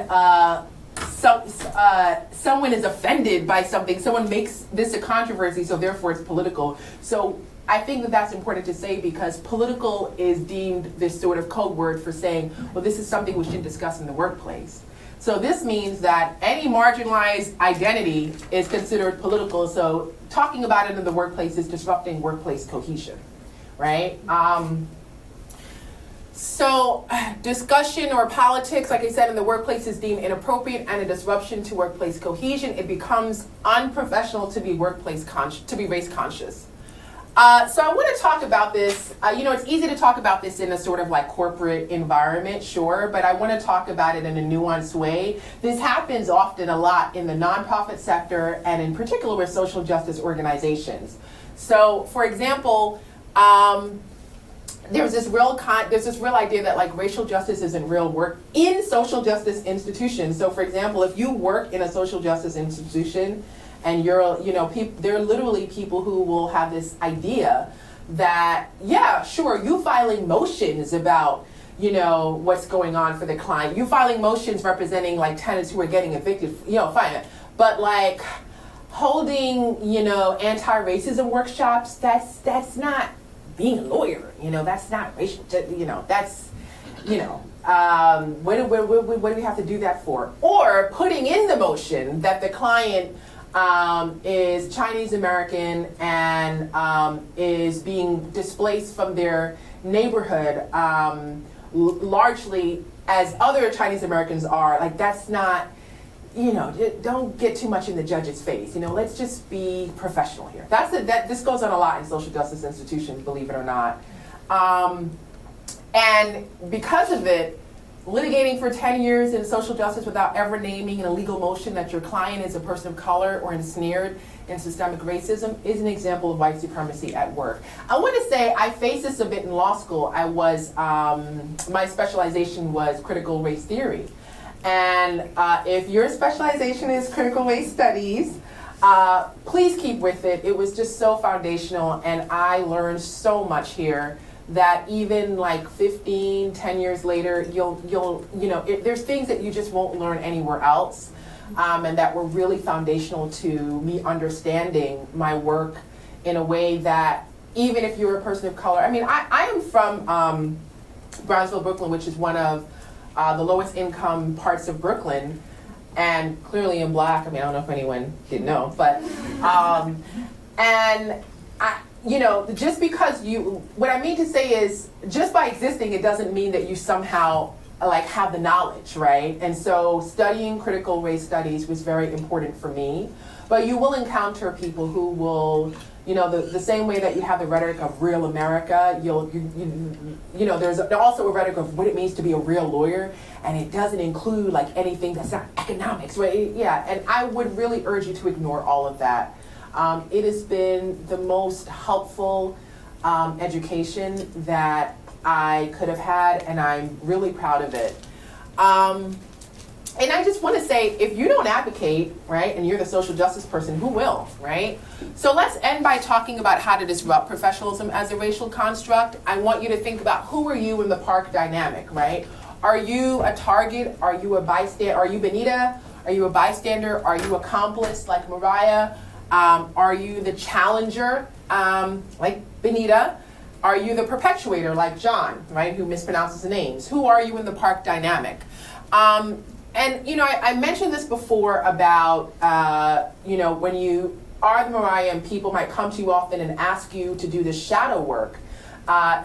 is offended by something. Someone makes this a controversy, so therefore it's political. So I think that that's important to say, because political is deemed this sort of code word for saying, well, this is something we should discuss in the workplace. So this means that any marginalized identity is considered political. So talking about it in the workplace is disrupting workplace cohesion, right? So discussion or politics, like I said, in the workplace is deemed inappropriate and a disruption to workplace cohesion. It becomes unprofessional to be race conscious. So I want to talk about this. It's easy to talk about this in a sort of like corporate environment, sure, but I want to talk about it in a nuanced way. This happens often a lot in the nonprofit sector, and in particular with social justice organizations. So, for example, there's this real idea that like racial justice isn't real work in social justice institutions. So, for example, if you work in a social justice institution, and there are literally people who will have this idea that, yeah, sure, you filing motions about, what's going on for the client. You filing motions representing like tenants who are getting evicted, fine. But like holding, anti-racism workshops, that's not being a lawyer. That's not racial. That's, what do we have to do that for? Or putting in the motion that the client is Chinese American and is being displaced from their neighborhood, largely as other Chinese Americans are. Like, that's not, don't get too much in the judge's face. Let's just be professional here. This goes on a lot in social justice institutions, believe it or not. And because of it, litigating for 10 years in social justice without ever naming in a legal motion that your client is a person of color or ensnared in systemic racism is an example of white supremacy at work. I want to say I faced this a bit in law school. My specialization was critical race theory. And if your specialization is critical race studies, please keep with it. It was just so foundational, and I learned so much here that even like 10 years later, there's things that you just won't learn anywhere else. and that were really foundational to me understanding my work in a way that even if you're a person of color, I mean, I am from Brownsville, Brooklyn, which is one of the lowest income parts of Brooklyn, and clearly in black. I mean, I don't know if anyone didn't know, but, and I, you know, just because what I mean to say is, just by existing, it doesn't mean that you somehow like have the knowledge, right? And so studying critical race studies was very important for me, but you will encounter people who will, you know, the same way that you have the rhetoric of real America, you know, there's also a rhetoric of what it means to be a real lawyer, and it doesn't include like anything that's not economics, right? Yeah, and I would really urge you to ignore all of that. It has been the most helpful education that I could have had, and I'm really proud of it. And I just want to say, if you don't advocate, right, and you're the social justice person, who will, right? So let's end by talking about how to disrupt professionalism as a racial construct. I want you to think about, who are you in the park dynamic, right? Are you a target? Are you a bystander? Are you Benita? Are you a bystander? Are you accomplice like Mariah? Are you the challenger like Benita? Are you the perpetuator like John, right, who mispronounces the names? Who are you in the park dynamic? And, you know, I mentioned this before about, you know, when you are the Mariah and people might come to you often and ask you to do the shadow work.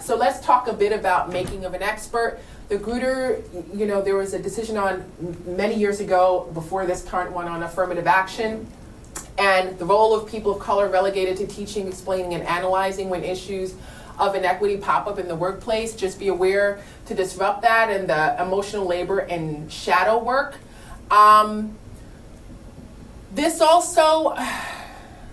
So let's talk a bit about making of an expert. The Grutter, you know, there was a decision on many years ago, before this current one, on affirmative action. And the role of people of color relegated to teaching, explaining, and analyzing when issues of inequity pop up in the workplace. Just be aware to disrupt that and the emotional labor and shadow work. This also,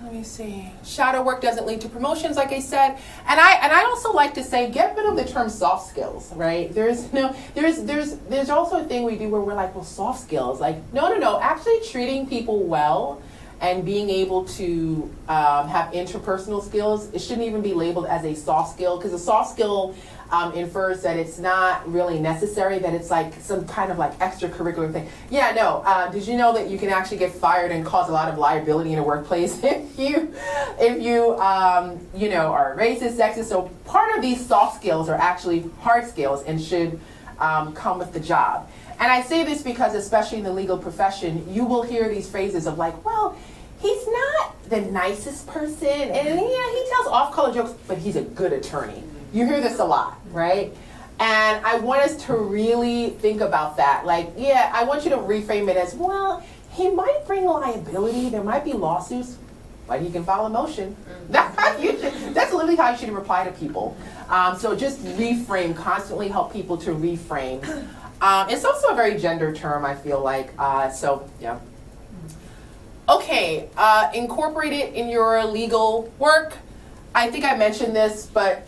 let me see, shadow work doesn't lead to promotions, like I said. And I also like to say, get rid of the term soft skills, right? There's also a thing we do where we're like, well, soft skills, like, no, actually treating people well and being able to have interpersonal skills, it shouldn't even be labeled as a soft skill, because a soft skill infers that it's not really necessary, that it's like some kind of like extracurricular thing. Yeah, no, did you know that you can actually get fired and cause a lot of liability in a workplace if you you know, are racist, sexist? So part of these soft skills are actually hard skills and should come with the job. And I say this because, especially in the legal profession, you will hear these phrases of like, well, he's not the nicest person, and yeah, he tells off-color jokes, but he's a good attorney. You hear this a lot, right? And I want us to really think about that. Like, yeah, I want you to reframe it as, well, he might bring liability, there might be lawsuits, but he can file a motion. That's literally how you should reply to people. So just reframe, constantly help people to reframe. It's also a very gender term, I feel like, so yeah. Okay, incorporate it in your legal work. I think I mentioned this, but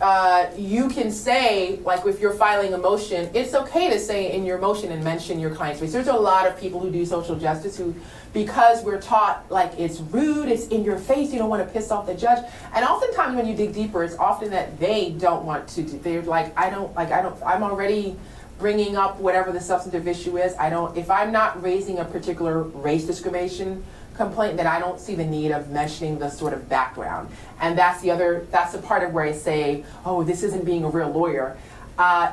you can say, like if you're filing a motion, it's okay to say in your motion and mention your client's race. There's a lot of people who do social justice who, because we're taught like it's rude, it's in your face, you don't want to piss off the judge. And oftentimes when you dig deeper, it's often that they don't want to do, they're like, I'm already bringing up whatever the substantive issue is. If I'm not raising a particular race discrimination complaint, then I don't see the need of mentioning the sort of background. And that's the part of where I say, oh, this isn't being a real lawyer.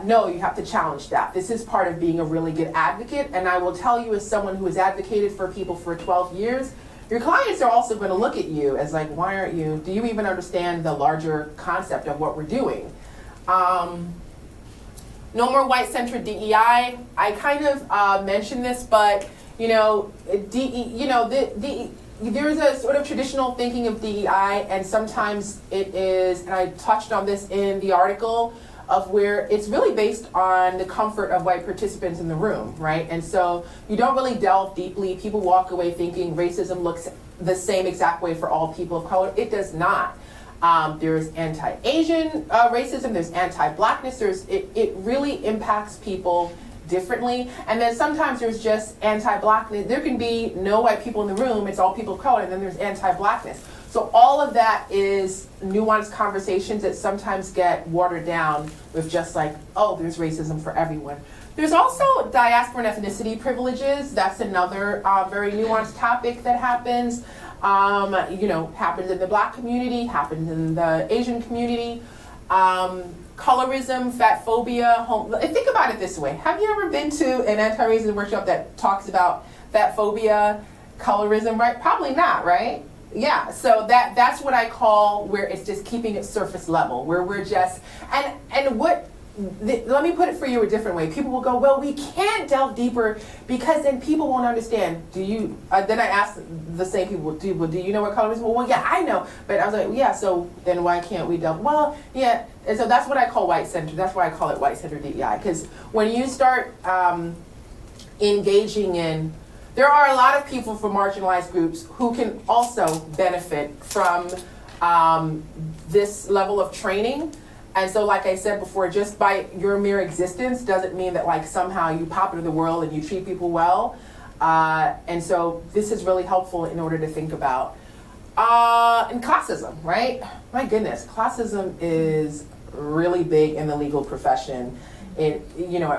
No, you have to challenge that. This is part of being a really good advocate. And I will tell you, as someone who has advocated for people for 12 years, your clients are also going to look at you as like, why aren't you, do you even understand the larger concept of what we're doing? No more white-centered DEI. I kind of mentioned this, but you know, there's a sort of traditional thinking of DEI, and sometimes it is, and I touched on this in the article, of where it's really based on the comfort of white participants in the room, right? And so you don't really delve deeply. People walk away thinking racism looks the same exact way for all people of color. It does not. There's anti-Asian racism, there's anti-blackness, it really impacts people differently. And then sometimes there's just anti-blackness. There can be no white people in the room, it's all people of color, and then there's anti-blackness. So all of that is nuanced conversations that sometimes get watered down with just like, oh, there's racism for everyone. There's also diaspora and ethnicity privileges. That's another very nuanced topic that happens. Happens in the Black community, happens in the Asian community. Colorism, fat phobia. Think about it this way. Have you ever been to an anti-racism workshop that talks about fat phobia, colorism, right? Probably not, right? Yeah, so that's what I call where it's just keeping it surface level, where we're just, let me put it for you a different way. People will go, well, we can't delve deeper because then people won't understand. Then I ask the same people, do you know what colorism is? Well, yeah, I know. But I was like, yeah, so then why can't we delve? Well, yeah, and so that's what I call white-centered. That's why I call it white-centered DEI. Because when you start engaging in, there are a lot of people from marginalized groups who can also benefit from this level of training. And so, like I said before, just by your mere existence doesn't mean that like somehow you pop into the world and you treat people well. And so this is really helpful in order to think about. And classism, right? My goodness, classism is really big in the legal profession. It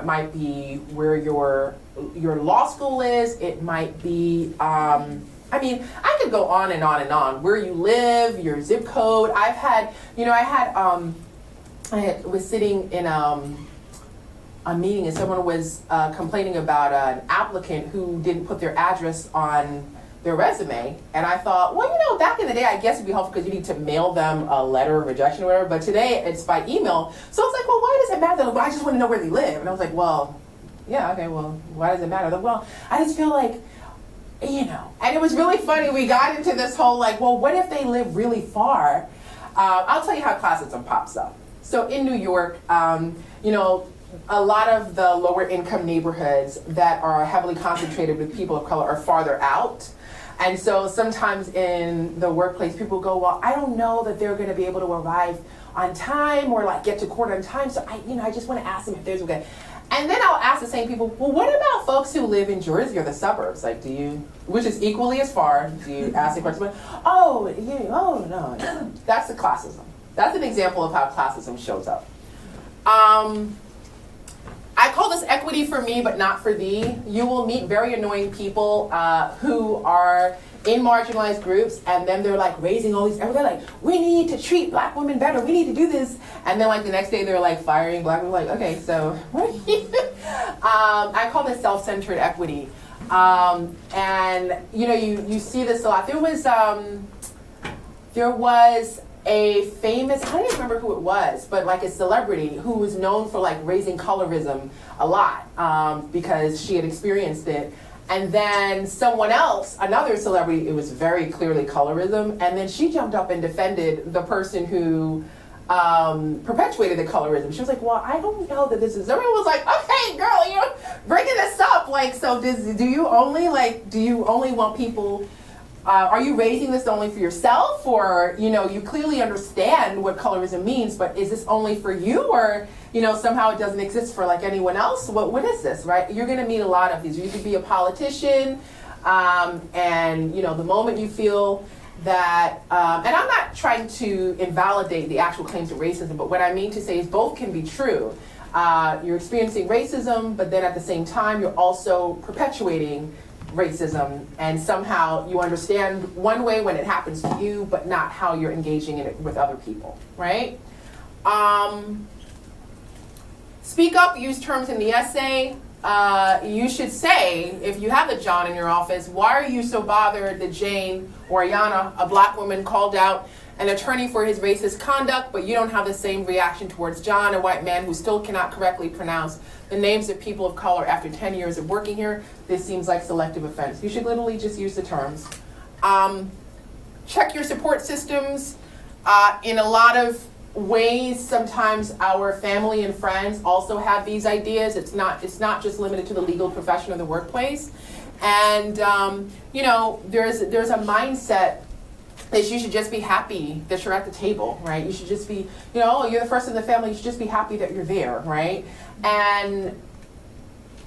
might be where your law school is. It might be, I could go on and on and on. Where you live, your zip code. I was sitting in a meeting and someone was complaining about an applicant who didn't put their address on their resume. And I thought, well, back in the day, I guess it'd be helpful because you need to mail them a letter of rejection or whatever. But today it's by email. So it's like, well, why does it matter? Well, I just want to know where they live. And I was like, well, yeah, okay, well, why does it matter? Like, well, I just feel like, and it was really funny. We got into this whole like, well, what if they live really far? I'll tell you how classism pops up. So in New York, a lot of the lower income neighborhoods that are heavily concentrated with people of color are farther out. And so sometimes in the workplace, people go, well, I don't know that they're going to be able to arrive on time or like get to court on time. So I just want to ask them if there's okay. And then I'll ask the same people, well, what about folks who live in Jersey or the suburbs? Like, which is equally as far, do you ask the question? No. That's the classism. That's an example of how classism shows up. I call this equity for me, but not for thee. You will meet very annoying people who are in marginalized groups, and then they're like raising all these, and they're like, we need to treat Black women better, we need to do this. And then like the next day they're like firing Black women, like, okay, so what are you? I call this self-centered equity. And you see this a lot. There was a famous, I don't even remember who it was, but like a celebrity who was known for like raising colorism a lot because she had experienced it. And then someone else, another celebrity, it was very clearly colorism, and then she jumped up and defended the person who perpetuated the colorism. She was like, well, I don't know that this is, everyone was like, okay, girl, you're bringing this up. Like, so do you only want people, are you raising this only for yourself? Or, you clearly understand what colorism means, but is this only for you? Or, somehow it doesn't exist for like anyone else? What is this, right? You're gonna meet a lot of these. You could be a politician, and the moment you feel that, and I'm not trying to invalidate the actual claims of racism, but what I mean to say is both can be true. You're experiencing racism, but then at the same time, you're also perpetuating racism, and somehow you understand one way when it happens to you, but not how you're engaging in it with other people, right? Speak up, use terms in the essay. You should say, if you have a John in your office, why are you so bothered that Jane or Ayanna, a Black woman, called out an attorney for his racist conduct, but you don't have the same reaction towards John, a white man who still cannot correctly pronounce the names of people of color after 10 years of working here? This seems like selective offense. You should literally just use the terms. Check your support systems. In a lot of ways, sometimes our family and friends also have these ideas. It's not just limited to the legal profession or the workplace. And there's a mindset that you should just be happy that you're at the table, right? You should just be, you're the first in the family, you should just be happy that you're there, right? And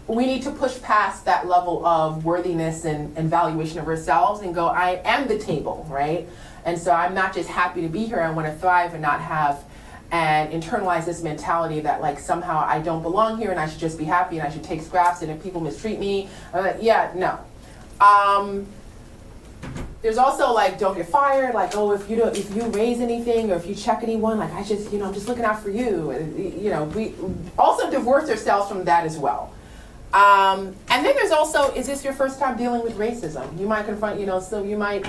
we need to push past that level of worthiness and valuation of ourselves and go, I am the table, right? And so I'm not just happy to be here, I want to thrive and not have and internalize this mentality that like somehow I don't belong here and I should just be happy and I should take scraps, and if people mistreat me, no. There's also like, don't get fired. Like, oh, if you raise anything or if you check anyone, like I'm just looking out for you. And, we also divorce ourselves from that as well. And then there's also, is this your first time dealing with racism? You might confront, so you might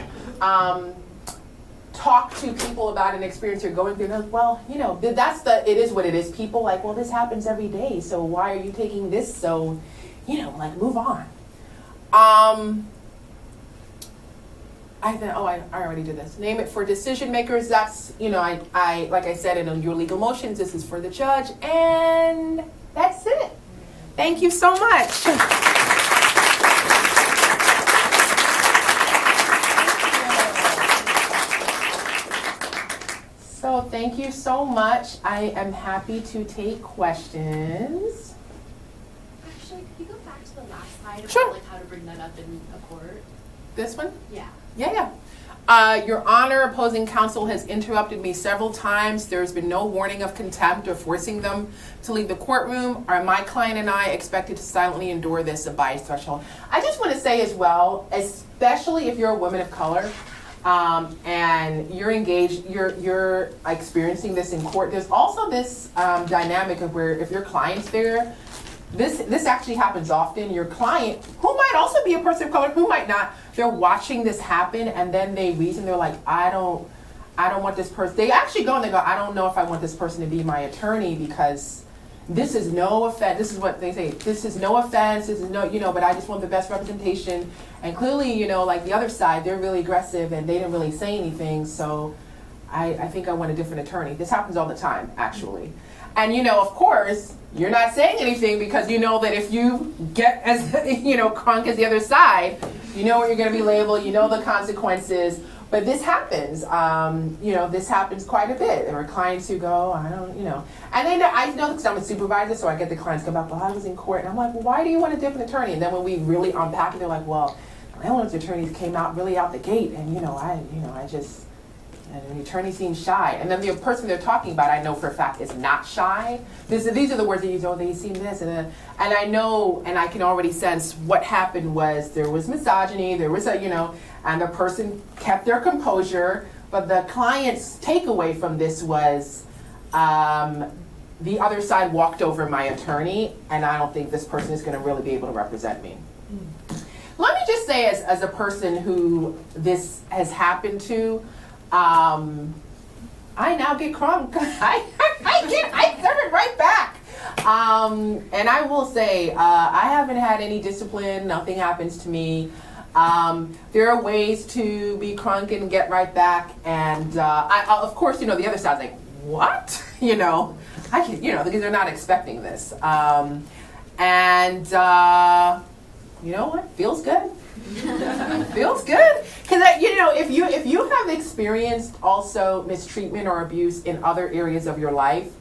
talk to people about an experience you're going through. Like, well, it is what it is. People like, well, this happens every day, so why are you taking this? So, move on. I already did this. Name it for decision makers. That's, I like I said, in your legal motions, this is for the judge, and that's it. Thank you so much. So thank you so much. I am happy to take questions. Actually, could you go back to the last slide about Sure. like how to bring that up in a court? This one? Yeah. Yeah. Your Honor, opposing counsel has interrupted me several times. There's been no warning of contempt or forcing them to leave the courtroom. Are my client and I expected to silently endure this bias threshold? I just want to say as well, especially if you're a woman of color, and you're engaged, you're experiencing this in court. There's also this dynamic of where if your client's there, this actually happens often. Your client, who might also be a person of color, who might not, they're watching this happen, and then they reason, they're like, I don't want this person. They actually go and they go, I don't know if I want this person to be my attorney because this is no offense. This is what they say. This is no offense. This is no, but I just want the best representation. And clearly, like the other side, they're really aggressive and they didn't really say anything. So I think I want a different attorney. This happens all the time, actually. And of course, you're not saying anything because you know that if you get as crunk as the other side, you know what you're going to be labeled. You know the consequences. But this happens. This happens quite a bit. There are clients who go, I don't. And then I know because I'm a supervisor, so I get the clients come back. Well, I was in court, and I'm like, well, why do you want a different attorney? And then when we really unpack it, they're like, well, my own attorneys came out really out the gate, and I just. And the attorney seems shy. And then the person they're talking about, I know for a fact, is not shy. These are the words they use, they seem this. And I know, and I can already sense what happened was there was misogyny, there was and the person kept their composure. But the client's takeaway from this was the other side walked over my attorney, and I don't think this person is going to really be able to represent me. Let me just say, as a person who this has happened to, I now get crunk. I serve it right back. And I will say, I haven't had any discipline. Nothing happens to me. There are ways to be crunk and get right back. And of course, the other side's like, what? Because they're not expecting this. You know what? Feels good. Feels good. Because if you have experienced also mistreatment or abuse in other areas of your life,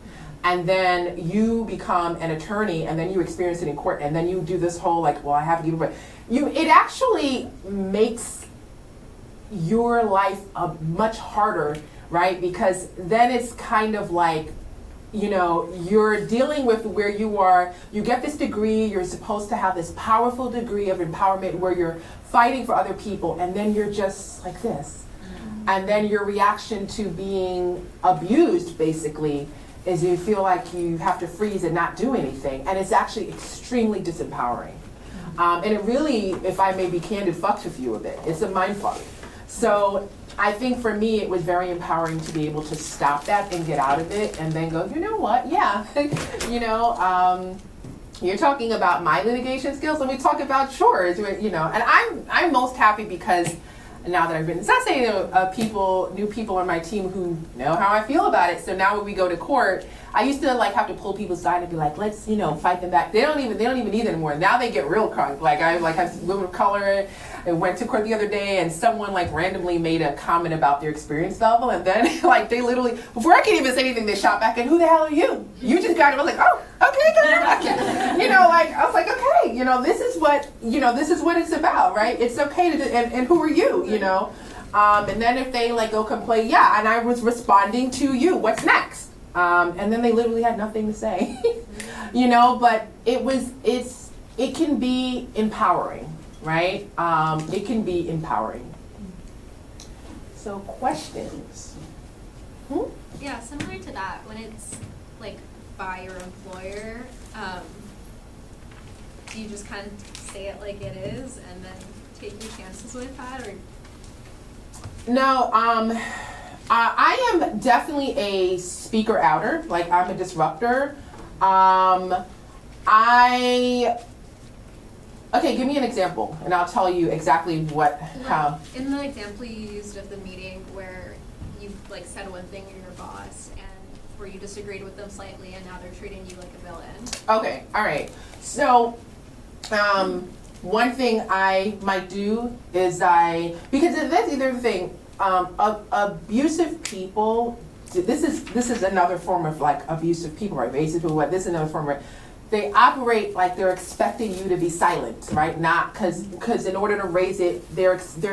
and then you become an attorney, and then you experience it in court, and then you do this whole I have to give it. It actually makes your life much harder, right? Because then it's kind of like, you're dealing with where you are, you get this degree, you're supposed to have this powerful degree of empowerment where you're fighting for other people, and then you're just like this. And then your reaction to being abused, basically, is you feel like you have to freeze and not do anything. And it's actually extremely disempowering. And it really, if I may be candid, fucks with you a bit. It's a mind fuck. So I think for me, it was very empowering to be able to stop that and get out of it and then go, you know what? Yeah. You're talking about my litigation skills. Let me talk about yours. And I'm most happy because now that I've been, it's not saying new people on my team who know how I feel about it. So now when we go to court, I used to have to pull people aside and be like, let's fight them back. They don't even need it anymore. Now they get real crunk. I have women of color. I went to court the other day and someone randomly made a comment about their experience level, and then they literally, before I could even say anything, they shot back and who the hell are you? You just got it. I was like, oh, okay, good. I was like, okay, this is what it's about, right? It's okay to do, and who are you, And then if they go complain, yeah, and I was responding to you, what's next? And then they literally had nothing to say, but it can be empowering, right? It can be empowering. So questions? Yeah, similar to that, when it's like by your employer, do you just kind of say it like it is and then take your chances with that, or? No, I am definitely a speaker outer, like I'm a disruptor. Okay, give me an example, and I'll tell you exactly how. In the example you used of the meeting where you like said one thing to your boss and where you disagreed with them slightly and now they're treating you like a villain. Okay, all right. So, one thing I might do is because that's the other thing, abusive people, this is another form of like abusive people, right? Abusive people, this is another form of, they operate like they're expecting you to be silent, right? Not because in order to raise it, they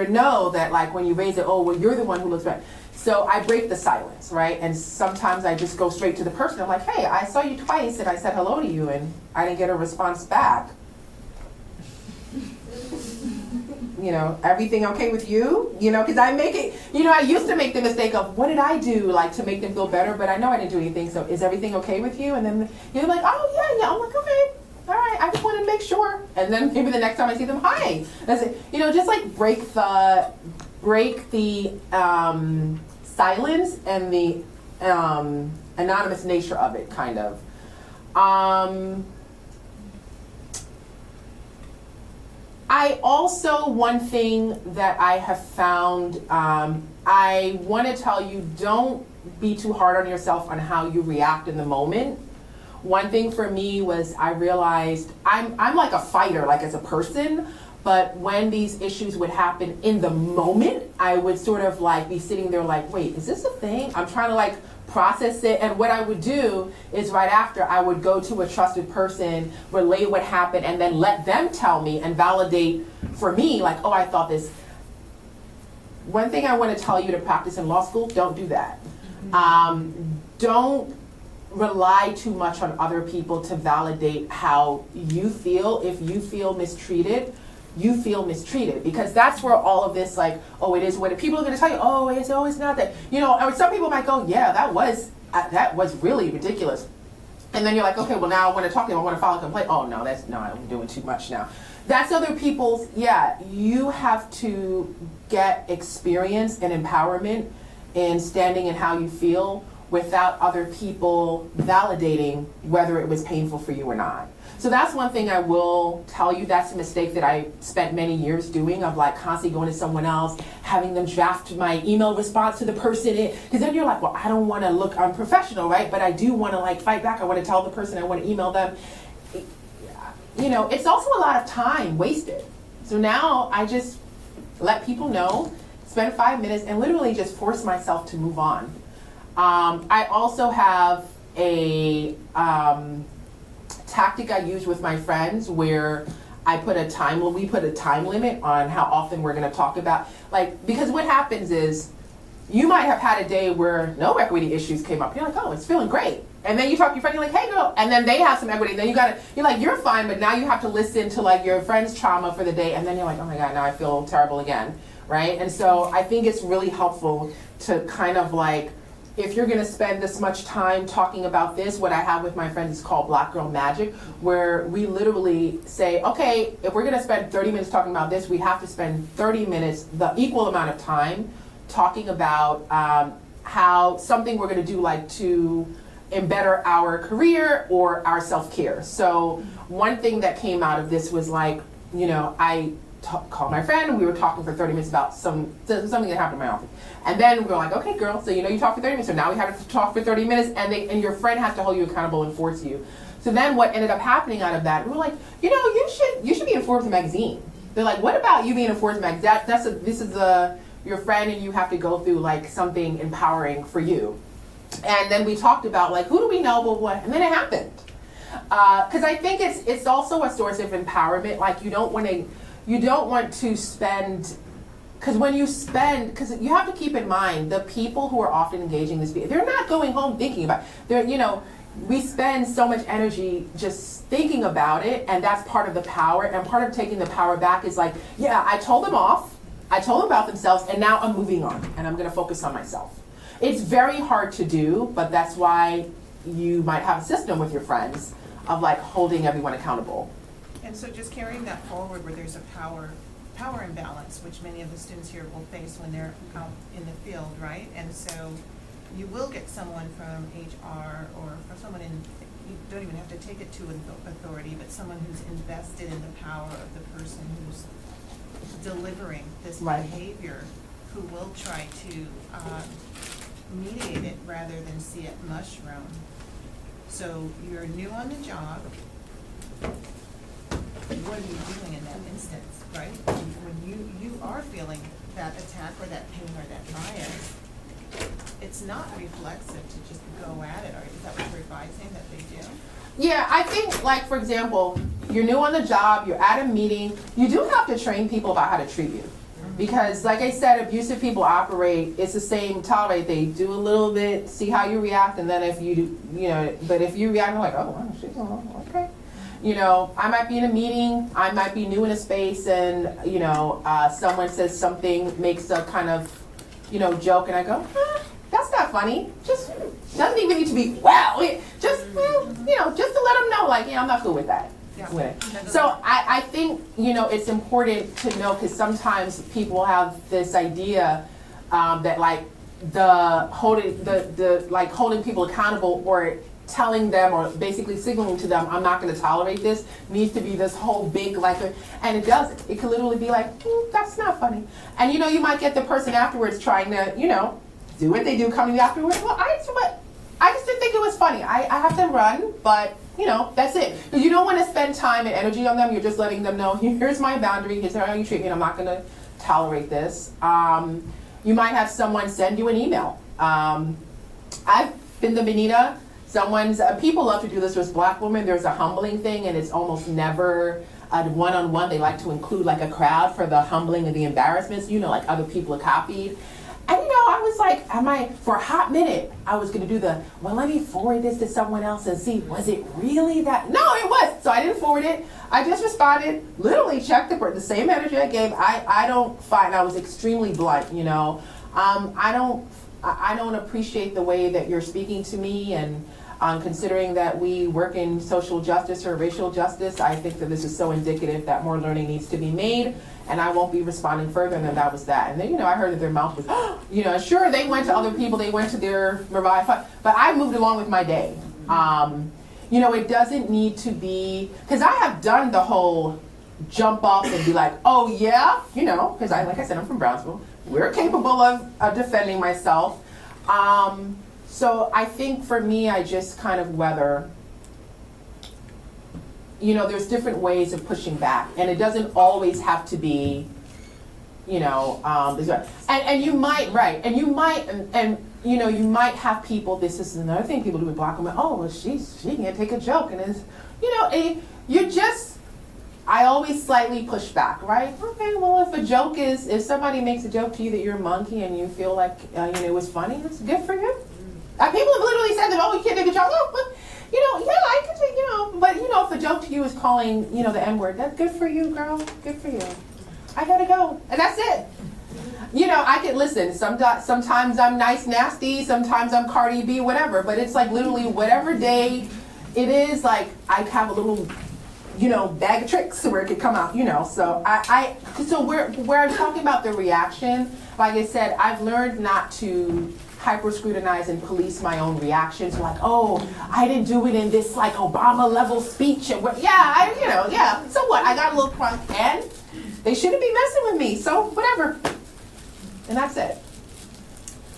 know that like when you raise it, oh, well, you're the one who looks right. So I break the silence, right? And sometimes I just go straight to the person. I'm like, hey, I saw you twice and I said hello to you and I didn't get a response back. Everything okay with you? Because I make it, I used to make the mistake of what did I do like to make them feel better, but I know I didn't do anything, so is everything okay with you? And then you're like, oh yeah, I'm like, okay, all right, I just wanted to make sure. And then maybe the next time I see them, hi. That's it. Just like break the silence and the anonymous nature of it, kind of. I also, one thing that I have found, I want to tell you, don't be too hard on yourself on how you react in the moment. One thing for me was I realized I'm like a fighter, like as a person, but when these issues would happen in the moment, I would sort of like be sitting there like, wait, is this a thing? I'm trying to like process it, and what I would do is right after I would go to a trusted person, relay what happened, and then let them tell me and validate for me, like, oh, I thought this. One thing I want to tell you to practice in law school, don't do that. Don't rely too much on other people to validate how you feel. If you feel mistreated, you feel mistreated, because that's where all of this, like, oh, it is what it, people are going to tell you, oh, it's always not that, or some people might go, yeah, that was really ridiculous. And then you're like, okay, well, now I want to talk to them, I want to file a complaint. Oh, no, I'm doing too much now. That's other people's, you have to get experience and empowerment in standing in how you feel without other people validating whether it was painful for you or not. So that's one thing I will tell you. That's a mistake that I spent many years doing, of like constantly going to someone else, having them draft my email response to the person. Because then you're like, well, I don't want to look unprofessional, right? But I do want to like fight back. I want to tell the person, I want to email them. It's also a lot of time wasted. So now I just let people know, spend 5 minutes, and literally just force myself to move on. I also have a tactic I use with my friends where we put a time limit on how often we're going to talk about, like, because what happens is you might have had a day where no equity issues came up. You're like, oh, it's feeling great. And then you talk to your friend, you're like, hey girl, and then they have some equity, and then you're like, you're fine, but now you have to listen to like your friend's trauma for the day, and then you're like, oh my God, now I feel terrible again, right? And so I think it's really helpful to kind of like, if you're going to spend this much time talking about this, what I have with my friends is called Black Girl Magic, where we literally say, okay, if we're going to spend 30 minutes talking about this, we have to spend 30 minutes, the equal amount of time, talking about how something we're going to do, like to better our career or our self-care. So one thing that came out of this was like, I called my friend and we were talking for 30 minutes about something that happened in my office. And then we were like, okay, girl, so you talked for 30 minutes, so now we have to talk for 30 minutes, and your friend has to hold you accountable and force you. So then what ended up happening out of that, we were like, you should be in Forbes magazine. They're like, what about you being in Forbes magazine? This is your friend, and you have to go through like something empowering for you. And then we talked about like, who do we know, but what, and then it happened. Because I think it's also a source of empowerment. Like you don't want to spend because when you spend, because you have to keep in mind, the people who are often engaging this, they're not going home thinking about it. They're, we spend so much energy just thinking about it, and that's part of the power. And part of taking the power back is like, yeah, I told them off, I told them about themselves, and now I'm moving on, and I'm going to focus on myself. It's very hard to do, but that's why you might have a system with your friends of like holding everyone accountable. And so just carrying that forward where there's a power imbalance, which many of the students here will face when they're out in the field, right? And so you will get someone from HR or from someone in, you don't even have to take it to an authority, but someone who's invested in the power of the person who's delivering this behavior, who will try to mediate it rather than see it mushroom. So you're new on the job. What are you doing in that instance, right? When you are feeling that attack or that pain or that bias, it's not reflexive to just go at it. Or is that what you're advising that they do? Yeah, I think, like, for example, you're new on the job, you're at a meeting, you do have to train people about how to treat you. Because, like I said, abusive people operate, it's the same tolerate. They do a little bit, see how you react, and then if you do, but if you react, like, oh, well, she's okay. I might be in a meeting, I might be new in a space, and, someone says something, makes a kind of, joke, and I go, that's not funny. Just doesn't even need to be, wow. Just, just to let them know, like, I'm not cool with that. Yeah. So I think, it's important to know, because sometimes people have this idea that like holding people accountable or telling them or basically signaling to them, I'm not going to tolerate this, needs to be this whole big, and it doesn't. It can literally be like, that's not funny. And you might get the person afterwards trying to, do what they do, coming afterwards. Well, I just didn't think it was funny. I have to run, but that's it. You don't want to spend time and energy on them. You're just letting them know, here's my boundary, here's how you treat me, and I'm not going to tolerate this. You might have someone send you an email. I've been the Benita. People love to do this with Black women. There's a humbling thing, and it's almost never a one-on-one. They like to include like a crowd for the humbling and the embarrassments, like other people are copied. And I was like, for a hot minute, I was going to do let me forward this to someone else and see, was it really that? No, it was. So I didn't forward it. I just responded, literally checked the same energy I gave. I don't find, I was extremely blunt, I don't appreciate the way that you're speaking to me, and considering that we work in social justice or racial justice, I think that this is so indicative that more learning needs to be made, and I won't be responding further, and then that was that. And then, I heard that their mouth was, sure, they went to other people, they went to their Revive Fund, but I moved along with my day. It doesn't need to be, because I have done the whole jump up and be like, oh yeah, because like I said, I'm from Brownsville. We're capable of defending myself. So I think for me, I just kind of weather, there's different ways of pushing back, and it doesn't always have to be, and you might, right, and you might, you might have people, this is another thing people do with Black women, oh, well, she can't take a joke, and it's, I always slightly push back, right? Okay, well, if somebody makes a joke to you that you're a monkey and you feel like, it was funny, it's good for you. People have literally said that, oh, you can't take a joke. Oh, but, yeah, I could take, but, if a joke to you is calling, the N-word, that's good for you, girl. Good for you. I gotta go. And that's it. I can listen. Sometimes I'm nice, nasty. Sometimes I'm Cardi B, whatever. But it's like literally whatever day it is, like I have a little, bag of tricks where it could come out, So so where I'm talking about the reaction, like I said, I've learned not to hyper scrutinize and police my own reactions. Like, oh, I didn't do it in this like Obama level speech. And yeah. So what? I got a little crunk, and they shouldn't be messing with me. So whatever. And that's it.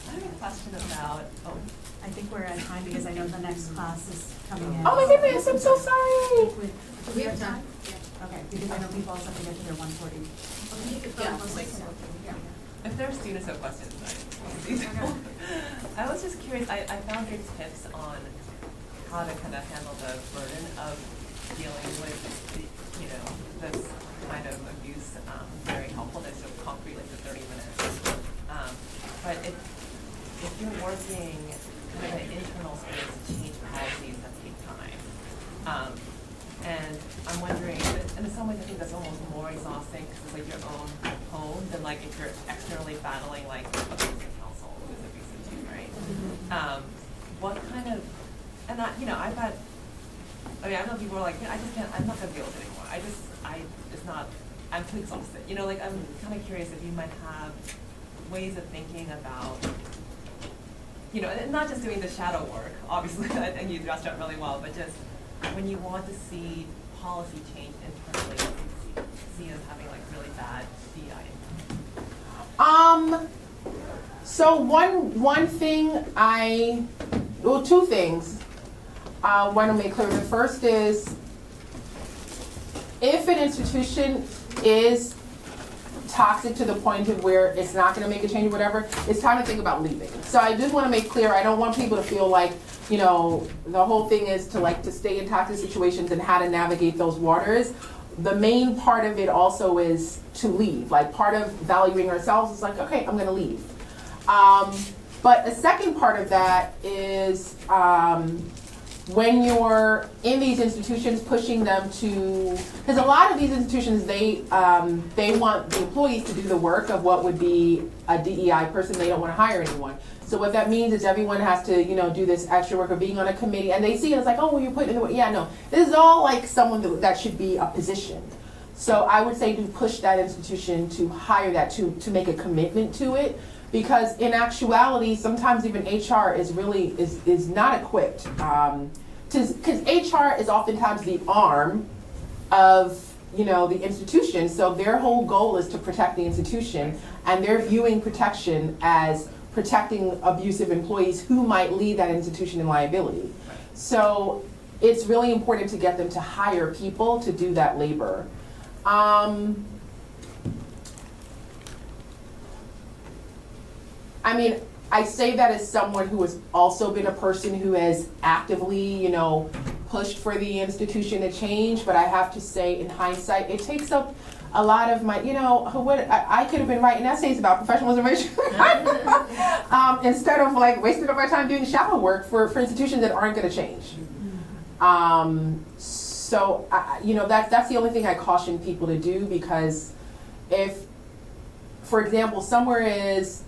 I have a question about. Oh, I think we're at time because I know the next class is coming in. Oh my goodness! I'm so sorry. Do we have time? Yeah. Okay, because I know people also have to get to their 1:40. Yeah. If there are students who have questions, I was just curious, I found your tips on how to kind of handle the burden of dealing with, this kind of abuse, very helpful. That's so concrete, like the 30 minutes. But if you're working kind of in an internal space to change policies that take time. And I'm wondering, and in some ways I think that's almost more exhausting because it's like your own home than like if you're externally battling like a business council who's abusive too, right? What kind of, and I know people are like, I just can't, I'm not gonna deal with it anymore. It's not, I'm too exhausted. Like I'm kind of curious if you might have ways of thinking about, and not just doing the shadow work, obviously, I think you addressed that really well, but just when you want to see policy change internally, you see us having like really bad DI impact. So one thing two things I want to make clear. The first is, if an institution is toxic to the point of where it's not going to make a change or whatever, it's time to think about leaving. So I just want to make clear, I don't want people to feel like, the whole thing is to stay in toxic situations and how to navigate those waters. The main part of it also is to leave. Like part of valuing ourselves is like, okay, I'm going to leave. But a second part of that is when you're in these institutions, pushing them to, because a lot of these institutions, they want the employees to do the work of what would be a DEI person. They don't want to hire anyone. So what that means is everyone has to, do this extra work of being on a committee, and they see it as like, oh, well, you're putting in the work. Yeah, no, this is all like someone that should be a position. So I would say to push that institution to hire that, to make a commitment to it. Because in actuality, sometimes even HR is not equipped. Because HR is oftentimes the arm of the institution. So their whole goal is to protect the institution, and they're viewing protection as protecting abusive employees who might lead that institution in liability. So it's really important to get them to hire people to do that labor. I say that as someone who has also been a person who has actively, pushed for the institution to change, but I have to say in hindsight, it takes up a lot of my, I could have been writing essays about professionalism instead of like wasting up my time doing shadow work for institutions that aren't going to change. So, that's the only thing I caution people to do, because if, for example, somewhere is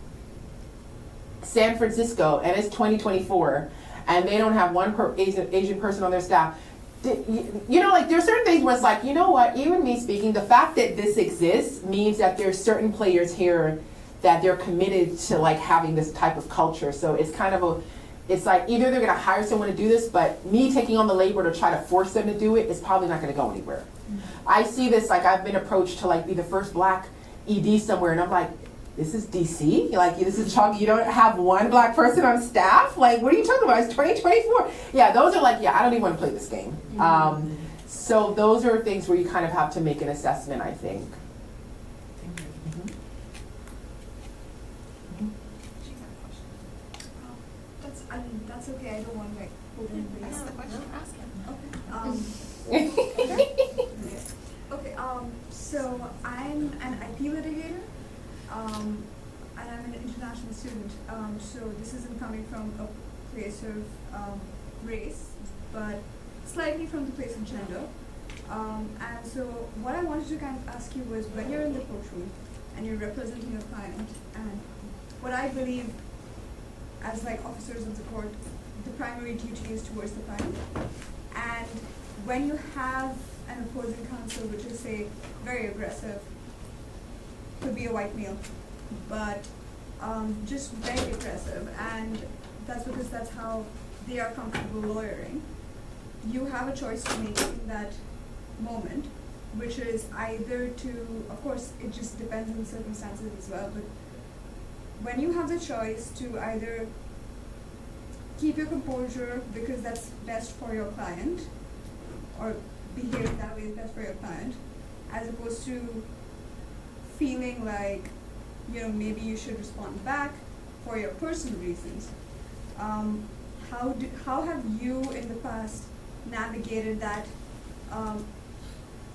San Francisco and it's 2024 and they don't have one Asian person on their staff, there's certain things where it's like, even me speaking, the fact that this exists means that there's certain players here that they're committed to like having this type of culture. So it's kind of it's like either they're gonna hire someone to do this, but me taking on the labor to try to force them to do it is probably not gonna go anywhere. Mm-hmm. I see this, like I've been approached to like be the first Black ED somewhere, and I'm like, this is DC? Like, this is chalky. You don't have one Black person on staff? Like, what are you talking about? It's 2024. Yeah, those are like, I don't even want to play this game. Mm-hmm. So those are things where you kind of have to make an assessment, I think. Thank you. Mm-hmm. She's got a question. That's okay. I don't want to like hold anybody Ask else. the question. Ask him. Okay. So I'm an IP litigator. And I'm an international student, so this isn't coming from a place of race, but slightly from the place of gender. And so what I wanted to kind of ask you was, when you're in the courtroom and you're representing a client, and what I believe as like officers of the court, the primary duty is towards the client. And when you have an opposing counsel which is, say, very aggressive, could be a white male, but just very aggressive, and that's because that's how they are comfortable lawyering. You have a choice to make in that moment, which is either to, of course, it just depends on the circumstances as well, but when you have the choice to either keep your composure because that's best for your client, or behave that way is best for your client, as opposed to feeling like, maybe you should respond back for your personal reasons. How have you in the past navigated that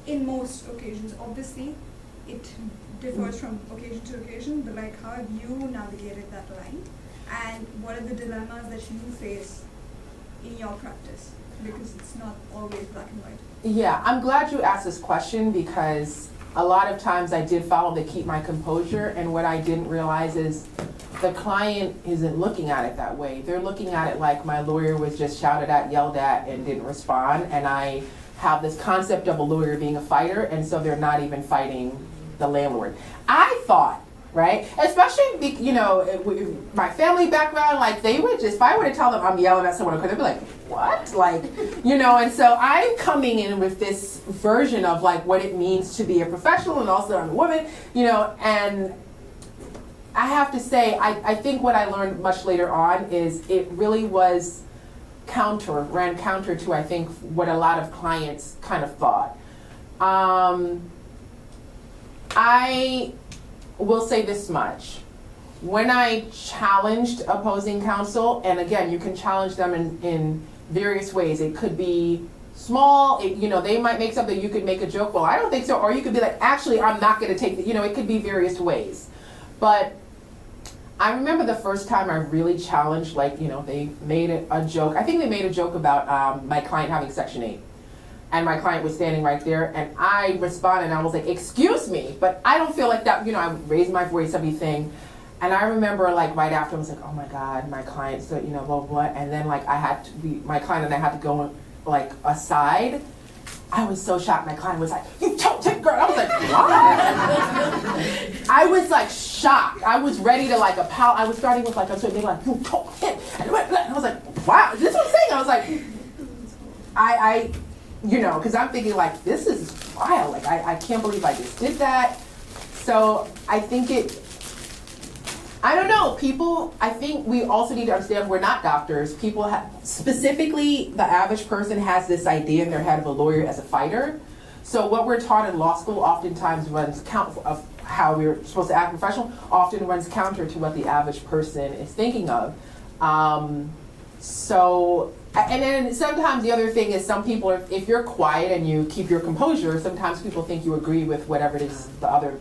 in most occasions, obviously, it differs from occasion to occasion, but like how have you navigated that line? And what are the dilemmas that you face in your practice? Because it's not always black and white. Yeah, I'm glad you asked this question because a lot of times I did follow to keep my composure, and what I didn't realize is the client isn't looking at it that way. They're looking at it like my lawyer was just shouted at, yelled at, and didn't respond, and I have this concept of a lawyer being a fighter, and so they're not even fighting the landlord. I thought, right, especially, you know, my family background, like they would just, if I were to tell them I'm yelling at someone, they'd be like, what? Like, you know, and so I'm coming in with this version of like what it means to be a professional, and also I'm a woman, you know, and I have to say, I think what I learned much later on is it really was ran counter to, I think, what a lot of clients kind of thought. I will say this much. When I challenged opposing counsel, and again, you can challenge them in various ways. It could be small, you know, they might make something, you could make a joke, well, I don't think so, or you could be like, actually, I'm not gonna take it, you know, it could be various ways. But I remember the first time I really challenged, like, you know, they made a joke. I think they made a joke about my client having Section 8. And my client was standing right there, and I responded, and I was like, excuse me, but I don't feel like that, you know, I raised my voice, everything. And I remember, like, right after, I was like, oh my God, my client, so, you know, blah, blah, blah. And then, like, my client and I had to go, like, aside. I was so shocked. My client was like, you told that girl. I was like, what? I was like shocked. I was ready to like I was starting with like, they like, you told him. And I was like, wow, is this what I'm saying? I was like, I you know, because I'm thinking like, this is wild. Like, I can't believe I just did that. So I think I don't know, people, I think we also need to understand we're not doctors. People have, specifically the average person has this idea in their head of a lawyer as a fighter. So what we're taught in law school oftentimes runs counter of how we're supposed to act professional, often runs counter to what the average person is thinking of. So, and then sometimes the other thing is some people, if you're quiet and you keep your composure, sometimes people think you agree with whatever it is the other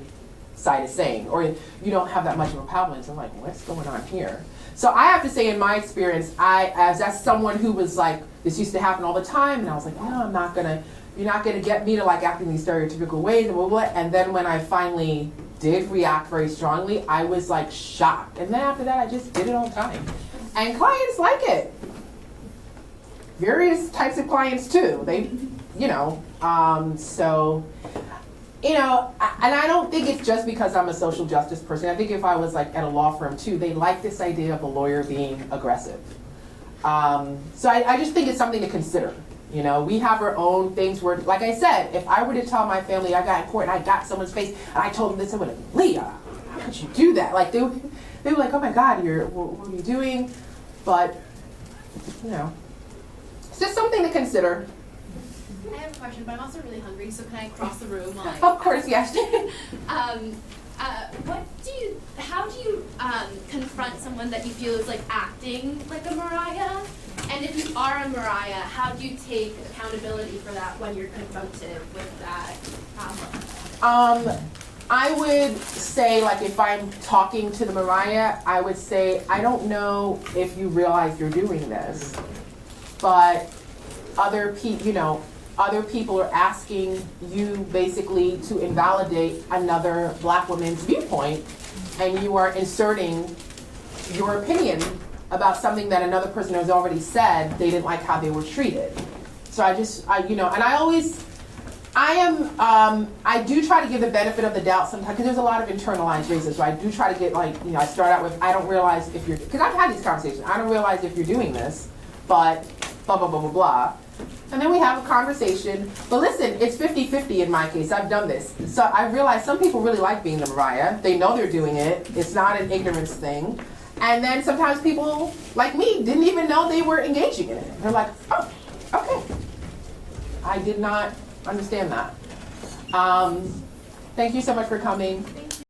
side is saying, or you don't have that much of a problem. So I'm like, what's going on here? So I have to say, in my experience, as someone who was like, this used to happen all the time, and I was like, no, you're not gonna get me to like act in these stereotypical ways, and blah, blah, blah. And then when I finally did react very strongly, I was like shocked. And then after that, I just did it all the time. And clients like it. Various types of clients too. They, you know, so, you know, and I don't think it's just because I'm a social justice person. I think if I was like at a law firm too, they like this idea of a lawyer being aggressive. So I just think it's something to consider. You know, we have our own things where, like I said, if I were to tell my family I got in court and I got someone's face and I told them this, I would have, Leah, how could you do that? Like they were like, oh my God, what are you doing? But, you know, it's just something to consider. I have a question, but I'm also really hungry, so can I cross the room? Like, Of course, yes. How do you confront someone that you feel is like acting like a Mariah? And if you are a Mariah, how do you take accountability for that when you're confronted with that problem? I would say, like, if I'm talking to the Mariah, I would say, I don't know if you realize you're doing this, but other people are asking you basically to invalidate another Black woman's viewpoint, and you are inserting your opinion about something that another person has already said they didn't like how they were treated. So I do try to give the benefit of the doubt sometimes, because there's a lot of internalized racism. So I do try to get I start out with, I don't realize if you're, because I've had these conversations, I don't realize if you're doing this, but blah, blah, blah, blah, blah. And then we have a conversation. But listen, it's 50-50 in my case. I've done this. So I realize some people really like being the Mariah. They know they're doing it. It's not an ignorance thing. And then sometimes people, like me, didn't even know they were engaging in it. They're like, oh, okay. I did not understand that. Thank you so much for coming.